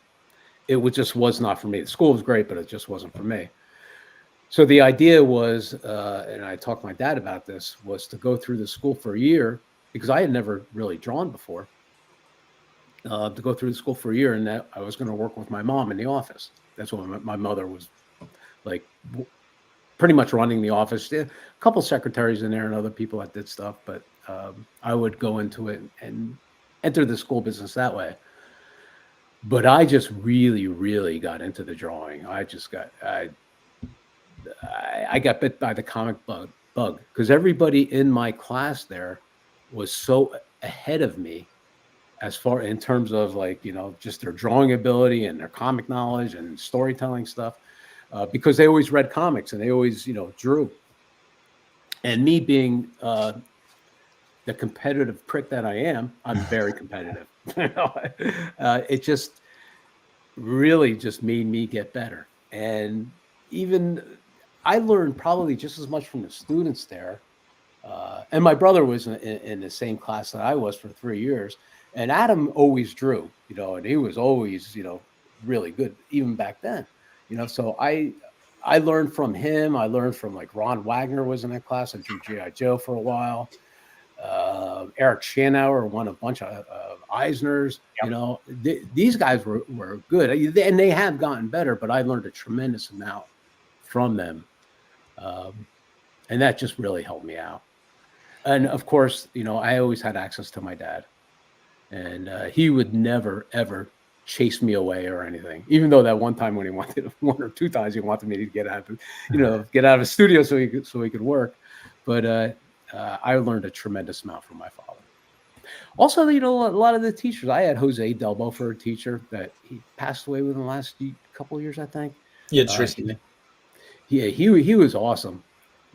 Just was not for me. The school was great, but it just wasn't for me. So the idea was, and I talked to my dad about this, was to go through the school for a year because I had never really drawn before. To go through the school for a year, and that I was going to work with my mom in the office. That's what my mother was like, pretty much running the office. A couple secretaries in there and other people that did stuff, but I would go into it and enter the school business that way. But I just really, really got into the drawing. I got bit by the comic bug because everybody in my class there was so ahead of me as far in terms of like, you know, just their drawing ability and their comic knowledge and storytelling stuff, because they always read comics and they always, you know, drew. And me being the competitive prick that I am, I'm very competitive. You know, it just really just made me get better. And even I learned probably just as much from the students there. And my brother was in the same class that I was for 3 years. And Adam always drew, you know, and he was always, you know, really good even back then, you know. So I learned from him. I learned from like Ron Wagner was in that class. I drew G.I. Joe for a while. Eric Schanauer won a bunch of Eisners. Yep. You know, these guys were good, and they have gotten better. But I learned a tremendous amount from them, and that just really helped me out. And of course, you know, I always had access to my dad, and he would never ever chase me away or anything. Even though that one time when he wanted 1 or 2 times he wanted me to get out of, you know, get out of the studio so he could work, but. I learned a tremendous amount from my father. Also, you know, a lot of the teachers. I had Jose Delbo for a teacher that he passed away within the last couple of years, I think. Yeah, it's recently. Yeah, he was awesome.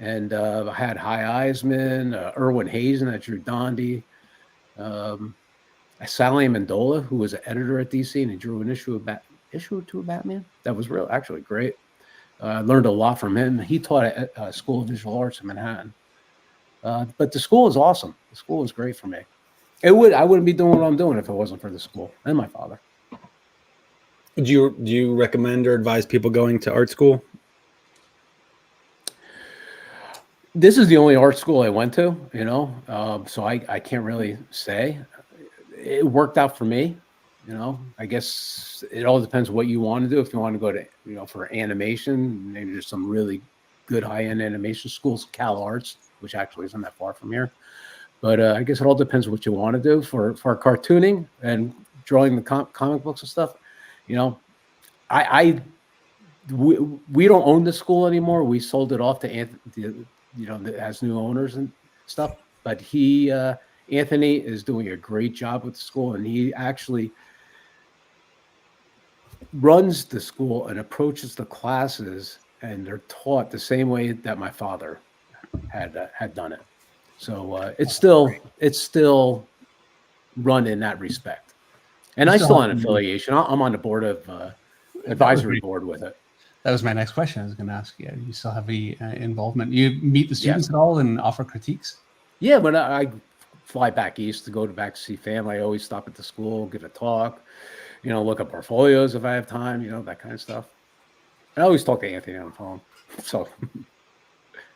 And I had High Eisman, Erwin Hazen that drew Dondi, Sally Amendola, who was an editor at DC, and he drew an issue or two of Batman. That was actually great. I learned a lot from him. He taught at School of Visual Arts in Manhattan. But the school is awesome. The school is great for me. I wouldn't be doing what I'm doing if it wasn't for the school and my father. Do you recommend or advise people going to art school? This is the only art school I went to, you know, so I can't really say. It worked out for me, you know. I guess it all depends what you want to do. If you want to go to, you know, for animation, maybe there's some really good high-end animation schools, Cal Arts, which actually isn't that far from here. But I guess it all depends what you want to do for cartooning and drawing the comic books and stuff. You know, we don't own the school anymore. We sold it off to Anthony, you know, as new owners and stuff. But Anthony is doing a great job with the school, and he actually runs the school and approaches the classes, and they're taught the same way that my father had done it. So it's still run in that respect. And I still have an affiliation. I'm on the board of advisory board with it. That was my next question. I was going to ask you. You still have the involvement. You meet the students at all and offer critiques? Yeah, when I fly back east to back to see family, I always stop at the school, give a talk, you know, look at portfolios if I have time, you know, that kind of stuff. I always talk to Anthony on the phone. So.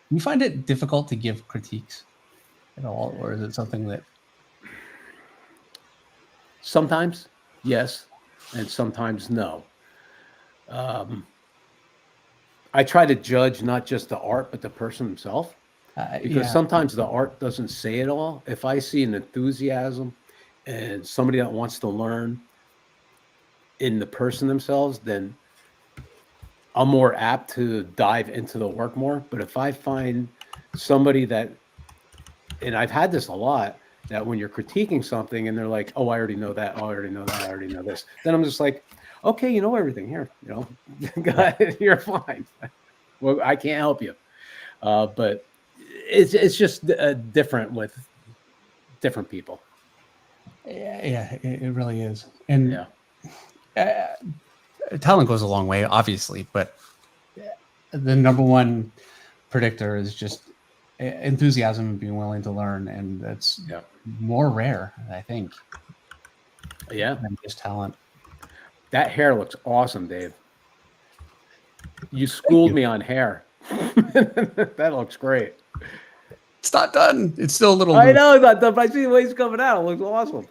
You find it difficult to give critiques at all, or is it something that? Sometimes yes, and sometimes no. I try to judge not just the art, but the person himself, because sometimes the art doesn't say it all. If I see an enthusiasm and somebody that wants to learn in the person themselves, then I'm more apt to dive into the work more. But if I find somebody that, and I've had this a lot, that when you're critiquing something and they're like, oh, I already know that. Oh, I already know that. I already know this. Then I'm just like, okay, you know everything here. You know, you're fine. Well, I can't help you. But it's just different with different people. Yeah, it really is. And Yeah. talent goes a long way, obviously, but the number one predictor is just enthusiasm and being willing to learn, and that's more rare, I think. Yeah, than just talent. That hair looks awesome, Dave. You schooled me on hair. That looks great. It's not done. It's still a little. I know it's not done, but I see the way it's coming out. It looks awesome.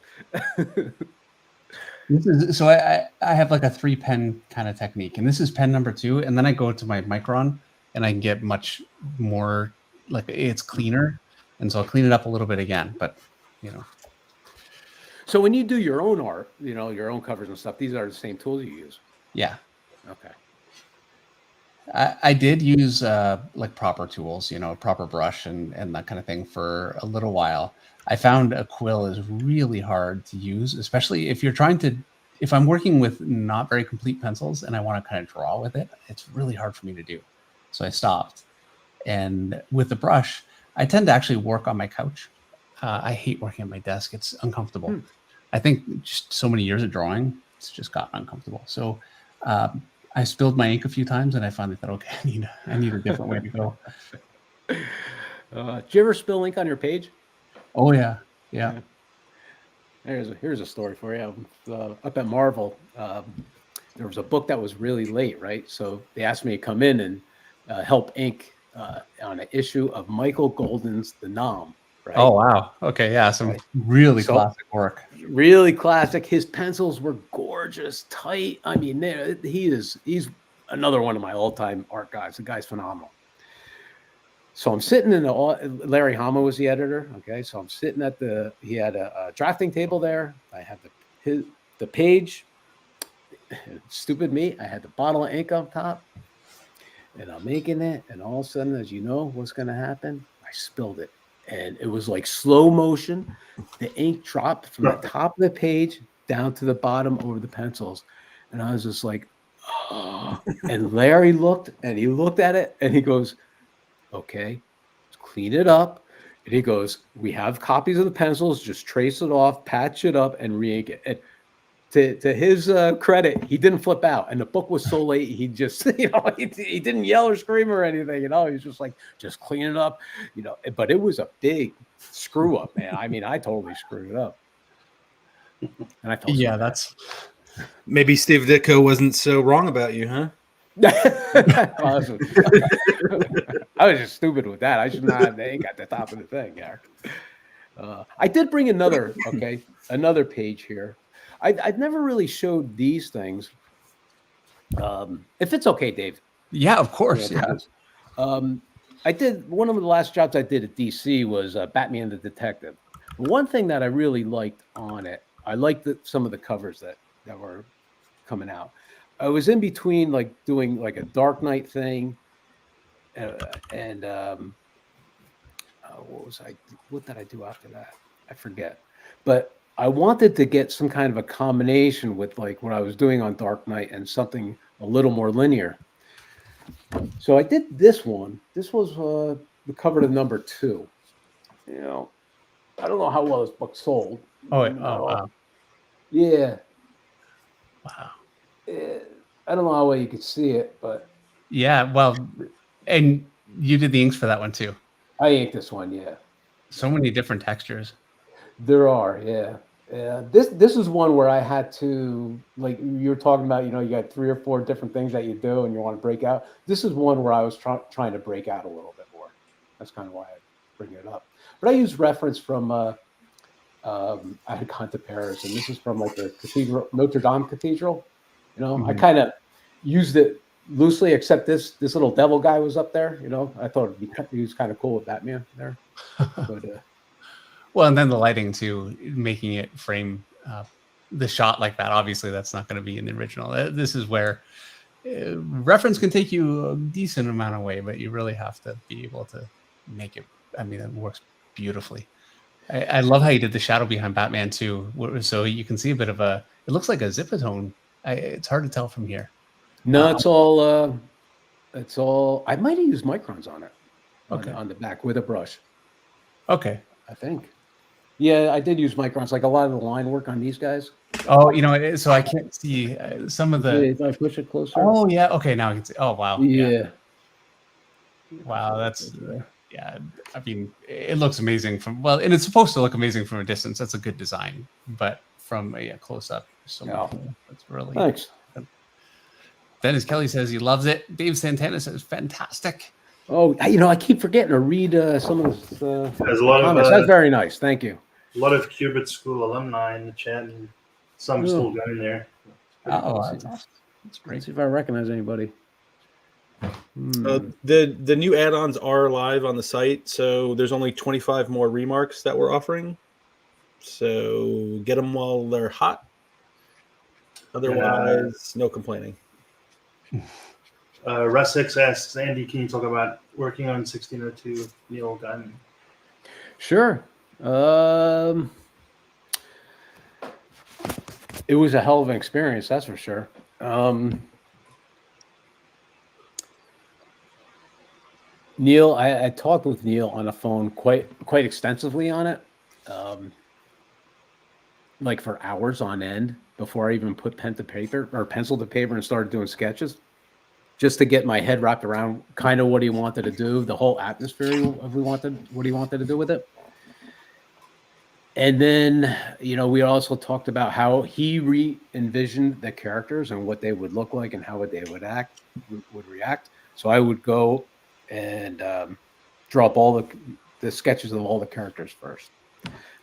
So I have like a 3-pen kind of technique, and this is pen number 2, and then I go to my Micron, and I can get much more, like, it's cleaner, and so I'll clean it up a little bit again. But So when you do your own art, your own covers and stuff, these are the same tools you use. Yeah. Okay. I did use like proper tools, a proper brush and that kind of thing for a little while. I found a quill is really hard to use, especially if I'm working with not very complete pencils and I want to kind of draw with it. It's really hard for me to do. So I stopped. And with the brush, I tend to actually work on my couch. I hate working at my desk. It's uncomfortable. I think just so many years of drawing, it's just gotten uncomfortable. So I spilled my ink a few times, and I finally thought, okay, I need a different way to go. Did you ever spill ink on your page? Oh yeah. Here's a story for you. Up at Marvel, there was a book that was really late, right? So they asked me to come in and help ink on an issue of Michael Golden's The Nom. Right? Oh wow. Okay, yeah, some really classic work. Really classic. His pencils were gorgeous, tight. I mean, he's another one of my all-time art guys. The guy's phenomenal. So I'm sitting in Larry Hama was the editor. Okay, so I'm sitting he had a drafting table there. I had the page. Stupid me. I had the bottle of ink on top, and I'm making it. And all of a sudden, as you know, what's going to happen? I spilled it. And it was like slow motion. The ink dropped from the top of the page down to the bottom over the pencils. And I was just like, oh. And Larry looked at it and he goes, okay, let's clean it up. And he goes, we have copies of the pencils, just trace it off, patch it up, and re-ink it. And to his credit, he didn't flip out. And the book was so late, he just, he didn't yell or scream or anything, he was just like, just clean it up, but it was a big screw up, man. I mean, I totally screwed it up. And I felt that's maybe Steve Ditko wasn't so wrong about you, huh? Awesome. I was just stupid with that. I should not have the ink at the top of the thing, Eric. I did bring another page here. I've never really showed these things. If it's okay, Dave. Yeah, of course. Yeah. I did one of the last jobs I did at DC was Batman the Detective. One thing that I really liked on it, I liked some of the covers that were coming out. I was in between like doing like a Dark Knight thing, and what did I do after that? I forget, but I wanted to get some kind of a combination with like what I was doing on Dark Knight and something a little more linear. So I did this one. This was the cover to number 2. I don't know how well this book sold. Wow. Yeah. Wow. I don't know how well you could see it, but yeah. Well, and you did the inks for that one too. I inked this one. Yeah. So many different textures. There are, yeah. This is one where I had to, like you were talking about, you got 3 or 4 different things that you do and you want to break out. This is one where I was trying to break out a little bit more. That's kind of why I bring it up. But I use reference from, I had comparison. This is from like the cathedral, Notre Dame Cathedral. I kind of used it loosely, except this little devil guy was up there. I thought he was kind of cool with Batman there. But, well, and then the lighting too, making it frame the shot like that. Obviously, that's not going to be in the original. This is where reference can take you a decent amount of way, but you really have to be able to make it. I mean, it works beautifully. I love how you did the shadow behind Batman too, so you can see a bit of a. It looks like a zipatone. It's hard to tell from here. No, it's all. I might have used microns on it. Okay. On the back with a brush. Okay. I think. Yeah, I did use microns. Like a lot of the line work on these guys. Oh, so I can't see some of the. If I push it closer. Oh yeah. Okay, now I can see. Oh wow. Yeah. Wow, that's yeah. I mean, it looks amazing and it's supposed to look amazing from a distance. That's a good design, but from a close up, that's really. Thanks. Dennis Kelly says he loves it. Dave Santana says fantastic. Oh, I keep forgetting to read some of this. There's a lot comments. of That's very nice. Thank you. a lot of Kubert School alumni in the chat, and some still going there. Oh, that's awesome. That's great. Let's see if I recognize anybody. The new add-ons are live on the site, so there's only 25 more remarks that we're offering. So get them while they're hot. Otherwise, no complaining. Russex asks, Andy, can you talk about working on 1602 Neil Gaiman? Sure. It was a hell of an experience, that's for sure. Neil, I talked with Neil on the phone quite extensively on it, like for hours on end before I even put pen to paper or pencil to paper and started doing sketches, just to get my head wrapped around kind of what he wanted to do, the whole atmosphere of what he wanted to do with it. And then, we also talked about how he re-envisioned the characters and what they would look like and how they would react. So I would go and draw up all the sketches of all the characters first.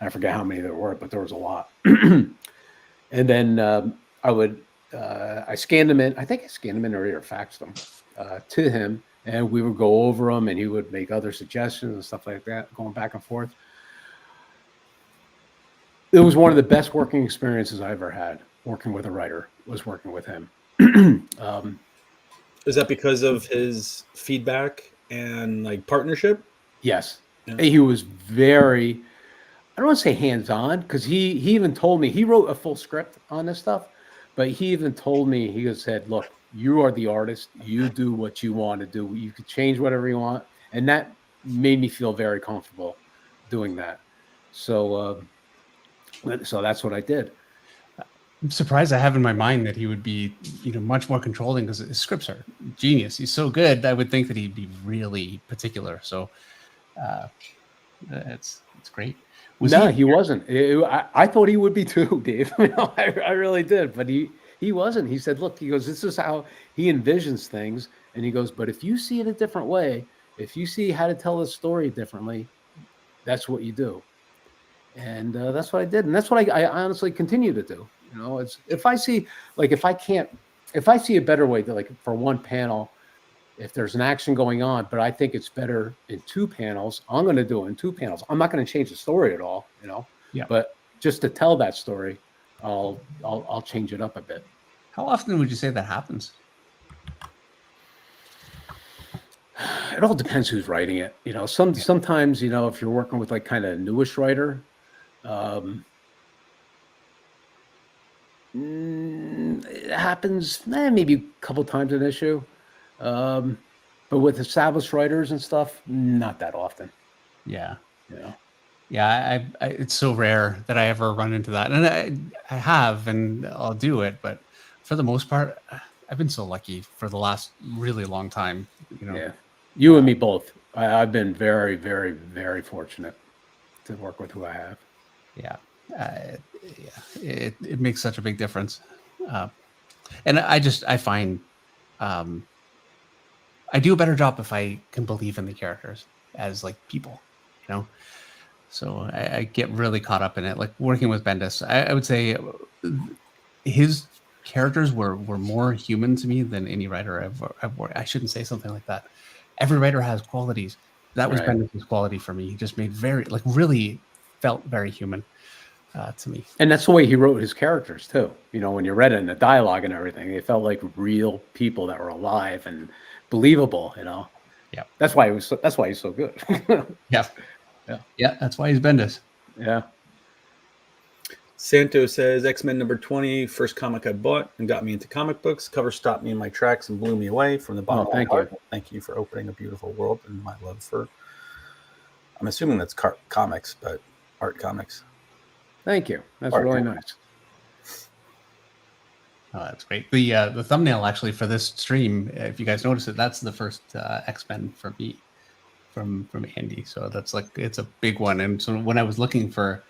I forget how many there were, but there was a lot. And then I scanned them in. I think I scanned them in or faxed them to him, and we would go over them, and he would make other suggestions and stuff like that, going back and forth. It was one of the best working experiences I ever had. Working with a writer was working with him. Is that because of his feedback and like partnership? Yes. Yeah. He was very, I don't want to say hands-on, because he even told me, he wrote a full script on this stuff, but he even told me, he said, look, you are the artist. You do what you want to do. You could change whatever you want. And that made me feel very comfortable doing that. So that's what I did. I'm surprised I have in my mind that he would be, much more controlling, because his scripts are genius. He's so good. I would think that he'd be really particular. So it's great. He wasn't. I thought he would be too, Dave. I really did, but he wasn't. He said, look, he goes, this is how he envisions things. And he goes, but if you see it a different way, if you see how to tell the story differently, that's what you do. And that's what I did. And that's what I honestly continue to do. It's if I see a better way to, like, for one panel, if there's an action going on, but I think it's better in two panels, I'm going to do it in two panels. I'm not going to change the story at all, Yeah. But just to tell that story, I'll change it up a bit. How often would you say that happens? It all depends who's writing it. Sometimes, if you're working with like kind of newish writer, it happens maybe a couple times an issue. But with established writers and stuff, not that often. Yeah. Yeah. It's so rare that I ever run into that. And I have, and I'll do it. But for the most part, I've been so lucky for the last really long time. Yeah. You and me both. I've been very, very, very fortunate to work with who I have. Yeah. It makes such a big difference. And I find I do a better job if I can believe in the characters as like people, so I get really caught up in it. Like working with Bendis, I would say his characters were more human to me than any writer I've worked. I shouldn't say something like that. Every writer has qualities. That was Bendis' quality for me. He just made really felt very human to me. And that's the way he wrote his characters too. When you read it in the dialogue and everything, it felt like real people that were alive and believable. Yeah. That's why he's so good. Yeah. That's why he's Bendis. Yeah. Santo says X-Men number 20, first comic I bought and got me into comic books. Cover stopped me in my tracks and blew me away from the bottom of my thank heart. you. Thank you for opening a beautiful world and my love for, I'm assuming that's comics, but art comics. Thank you. That's Art really comics. nice. Oh, that's great. The thumbnail actually for this stream, if you guys notice it, that's the first X-Men for me from Andy. So that's like, it's a big one. And so when I was looking for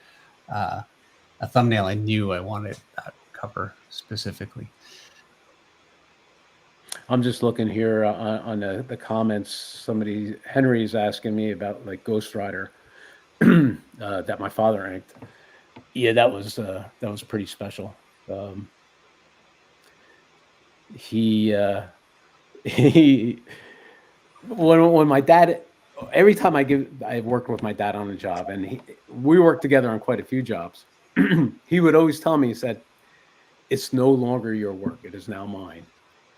a thumbnail, I knew I wanted that cover specifically. I'm just looking here on the comments. Henry's asking me about like Ghost Rider that my father inked. Yeah, that was pretty special. He when my dad, every time I worked with my dad on a job, and we worked together on quite a few jobs. He would always tell me, he said, "It's no longer your work; it is now mine."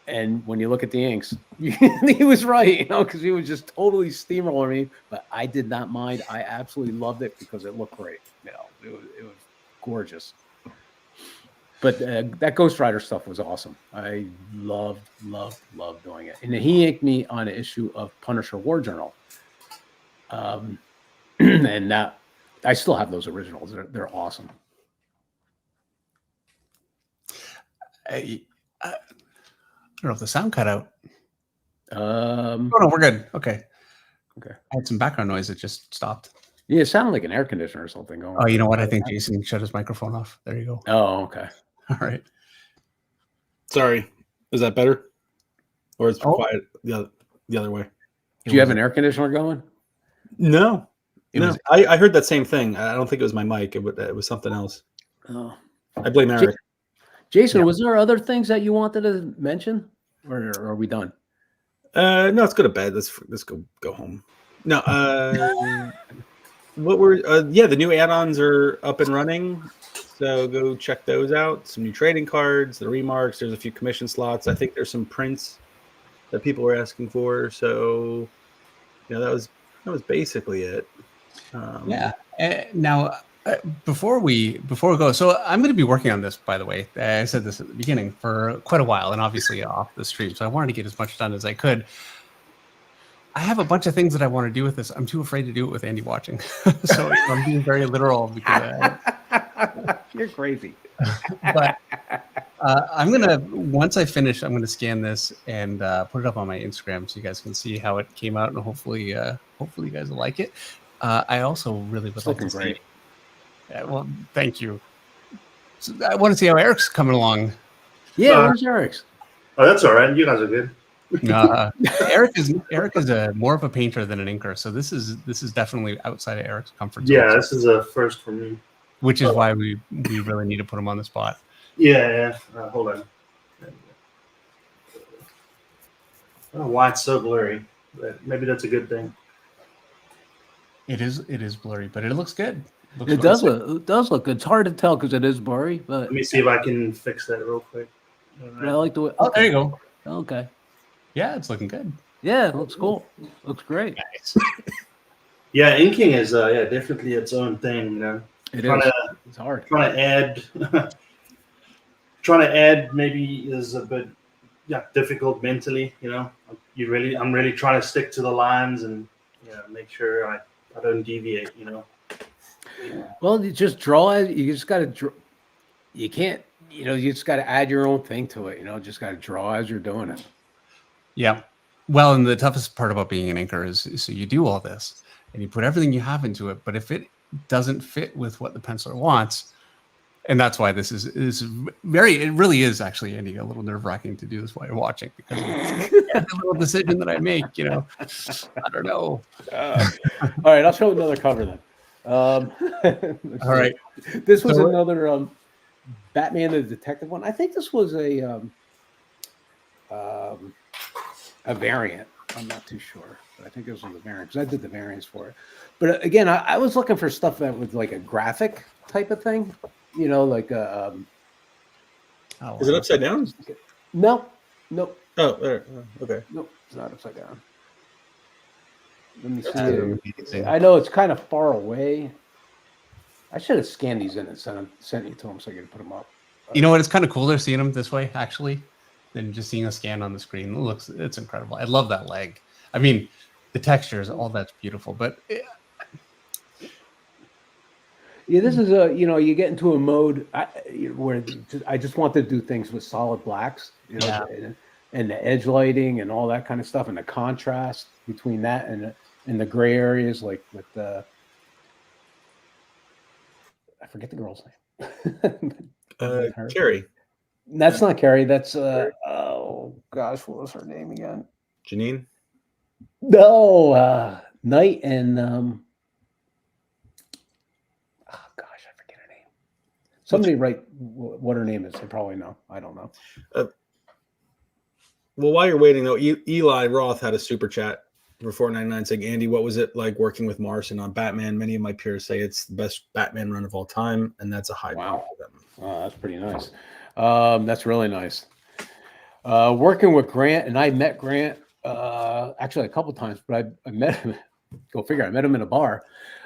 And when you look at the inks, he was right, because he was just totally steamrolling me. But I did not mind. I absolutely loved it because it looked great. It was gorgeous. But that Ghost Rider stuff was awesome. I loved doing it. And he inked me on an issue of Punisher War Journal. And that I still have those originals. They're awesome. I don't know if the sound cut out. Oh no, we're good. Okay. Okay. I had some background noise. It just stopped. Yeah, it sounded like an air conditioner or something going on. Oh, you know what? I think Jason shut his microphone off. There you go. Oh, okay. All right. Sorry. Is that better? Or it's quiet the other way? Do you have an air conditioner going? No. I heard that same thing. I don't think it was my mic. It was something else. Oh. I blame Eric. Jason, was there other things that you wanted to mention? Or are we done? No, let's go to bed. Let's go home. No, what were the new add-ons are up and running, so go check those out. Some new trading cards, the remarks. There's a few commission slots. I think there's some prints that people were asking for. So that was basically it. Yeah. Now, before we go, so I'm going to be working on this, by the way. I said this at the beginning, for quite a while, and obviously off the stream. So I wanted to get as much done as I could. I have a bunch of things that I want to do with this. I'm too afraid to do it with Andy watching. So I'm being very literal because you're crazy. But I'm gonna, once I finish, I'm gonna scan this and put it up on my Instagram so you guys can see how it came out, and hopefully you guys will like it. I also really would like to see. Well, thank you. So I want to see how Eric's coming along. Yeah, where's Eric's? Oh, that's all right. You guys are good. Eric is more of a painter than an inker, so this is definitely outside of Eric's comfort zone. Yeah, this is a first for me. Which is why we really need to put him on the spot. Yeah. Hold on. I don't know why it's so blurry, but maybe that's a good thing. It is blurry, but it looks good. It does look good. It's hard to tell because it is blurry, but let me see if I can fix that real quick. Right. I like the way. Oh, there you go. Okay. Yeah, it's looking good. Yeah, it looks cool. Looks great. Nice. Yeah, inking is definitely its own thing. It is. It's hard. Trying to add maybe is a bit difficult mentally. I'm really trying to stick to the lines and make sure I don't deviate. Well, you just draw it. You just got to draw. You can't. You just got to add your own thing to it. Just got to draw as you're doing it. Yeah. Well, and the toughest part about being an inker is so you do all this and you put everything you have into it, but if it doesn't fit with what the penciler wants, and that's why this is it really is actually, Andy, a little nerve-wracking to do this while you're watching, because every little decision that I make, I don't know. All right, I'll show another cover then. All right. This was another Batman the Detective one. I think this was a variant. I'm not too sure, but I think this was a variant because I did the variants for it. But again, I was looking for stuff that was like a graphic type of thing, like a. Is it upside down? No. Oh, there. Okay. Nope, it's not upside down. Let me see. I know it's kind of far away. I should have scanned these in and sent you to him so I could put them up. You know what? It's kind of cooler seeing them this way, actually, than just seeing a scan on the screen. It's incredible. I love that leg. I mean, the textures, all that's beautiful. But yeah, this is you get into a mode where I just want to do things with solid blacks, and the edge lighting and all that kind of stuff, and the contrast between that and the gray areas, like with the I forget the girl's name. Carrie. That's not Carrie. That's oh gosh, what was her name again? Janine. No, Knight and oh gosh, I forget her name. Somebody write what her name is. They probably know. I don't know. Well, while you're waiting though, Eli Roth had a super chat for $4.99 saying, Andy, what was it like working with Morrison on Batman? Many of my peers say it's the best Batman run of all time, and that's a high bar for them. Oh, that's pretty nice. That's really nice. Working with Grant, and I met Grant actually a couple times, but I met him. Go figure. I met him in a bar,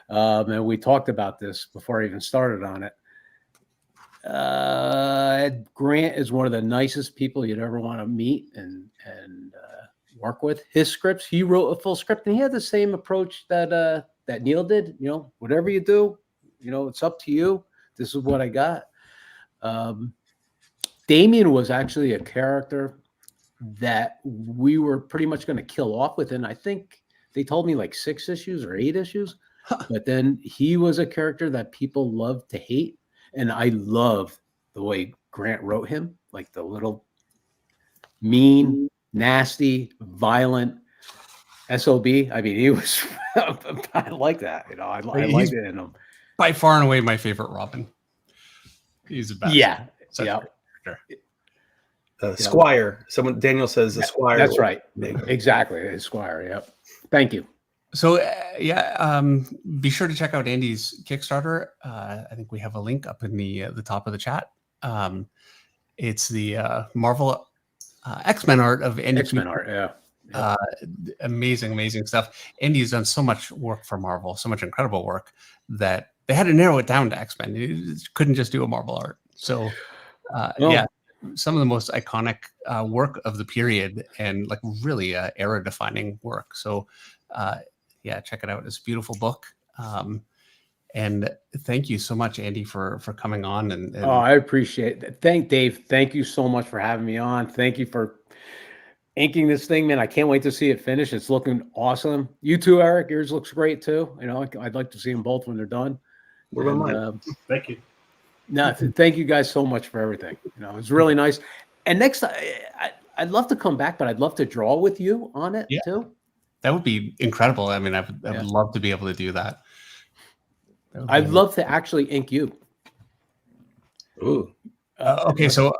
and we talked about this before I even started on it. Grant is one of the nicest people you'd ever want to meet and work with. His scripts, he wrote a full script, and he had the same approach that Neil did. Whatever you do, it's up to you. This is what I got. Damien was actually a character that we were pretty much going to kill off within, I think they told me like 6 issues or 8 issues. But then he was a character that people loved to hate. And I love the way Grant wrote him, like the little mean, nasty, violent SOB. I mean, he was, I like that. I like it in him. By far and away my favorite Robin. He's the best. Yeah. Such Yeah. Squire. Daniel says the Squire. That's right. Exactly. Squire. Yep. Thank you. So be sure to check out Andy's Kickstarter. I think we have a link up in the top of the chat. It's the Marvel X-Men art of Andy. X-Men art, yeah. Amazing stuff. Andy's done so much work for Marvel, so much incredible work that they had to narrow it down to X-Men. You couldn't just do a Marvel art. So some of the most iconic work of the period, and like really era-defining work. So check it out. It's a beautiful book. And thank you so much, Andy, for coming on. And I appreciate it. Dave. Thank you so much for having me on. Thank you for inking this thing, man. I can't wait to see it finish. It's looking awesome. You too, Eric. Yours looks great too. I'd like to see them both when they're done. What about mine? Thank you. No, thank you guys so much for everything. It's really nice. And next, I'd love to come back, but I'd love to draw with you on it too. That would be incredible. I mean, I would love to be able to do that. I'd love to actually ink you. Ooh. Okay, so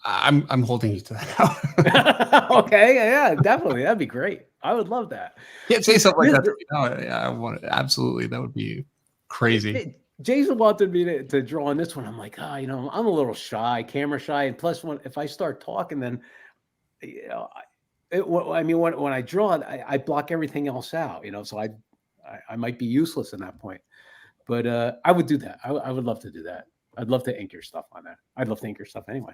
I'm holding you to that now. Okay, yeah, definitely. That'd be great. I would love that. Can't say something like that. I want it. Absolutely. That would be crazy. Jason wanted me to draw on this one. I'm like, I'm a little shy, camera shy. And plus, if I start talking, then, when I draw it, I block everything else out, so I might be useless in that point. But I would do that. I would love to do that. I'd love to ink your stuff on that. I'd love to ink your stuff anyway.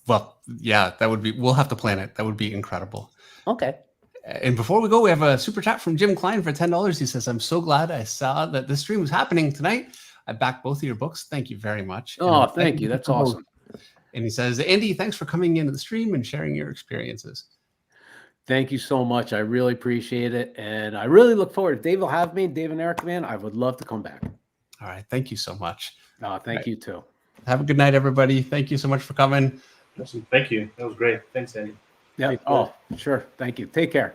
Well, yeah, that would be, we'll have to plan it. That would be incredible. Okay. And before we go, we have a super chat from Jim Klein for $10. He says, I'm so glad I saw that this stream was happening tonight. I backed both of your books. Thank you very much. Oh, thank you. That's awesome. And he says, Andy, thanks for coming into the stream and sharing your experiences. Thank you so much. I really appreciate it. And I really look forward. Dave will have me, Dave and Eric, man. I would love to come back. All right. Thank you so much. Thank you too. Have a good night, everybody. Thank you so much for coming. Awesome. Thank you. That was great. Thanks, Andy. Yeah. Oh, sure. Thank you. Take care.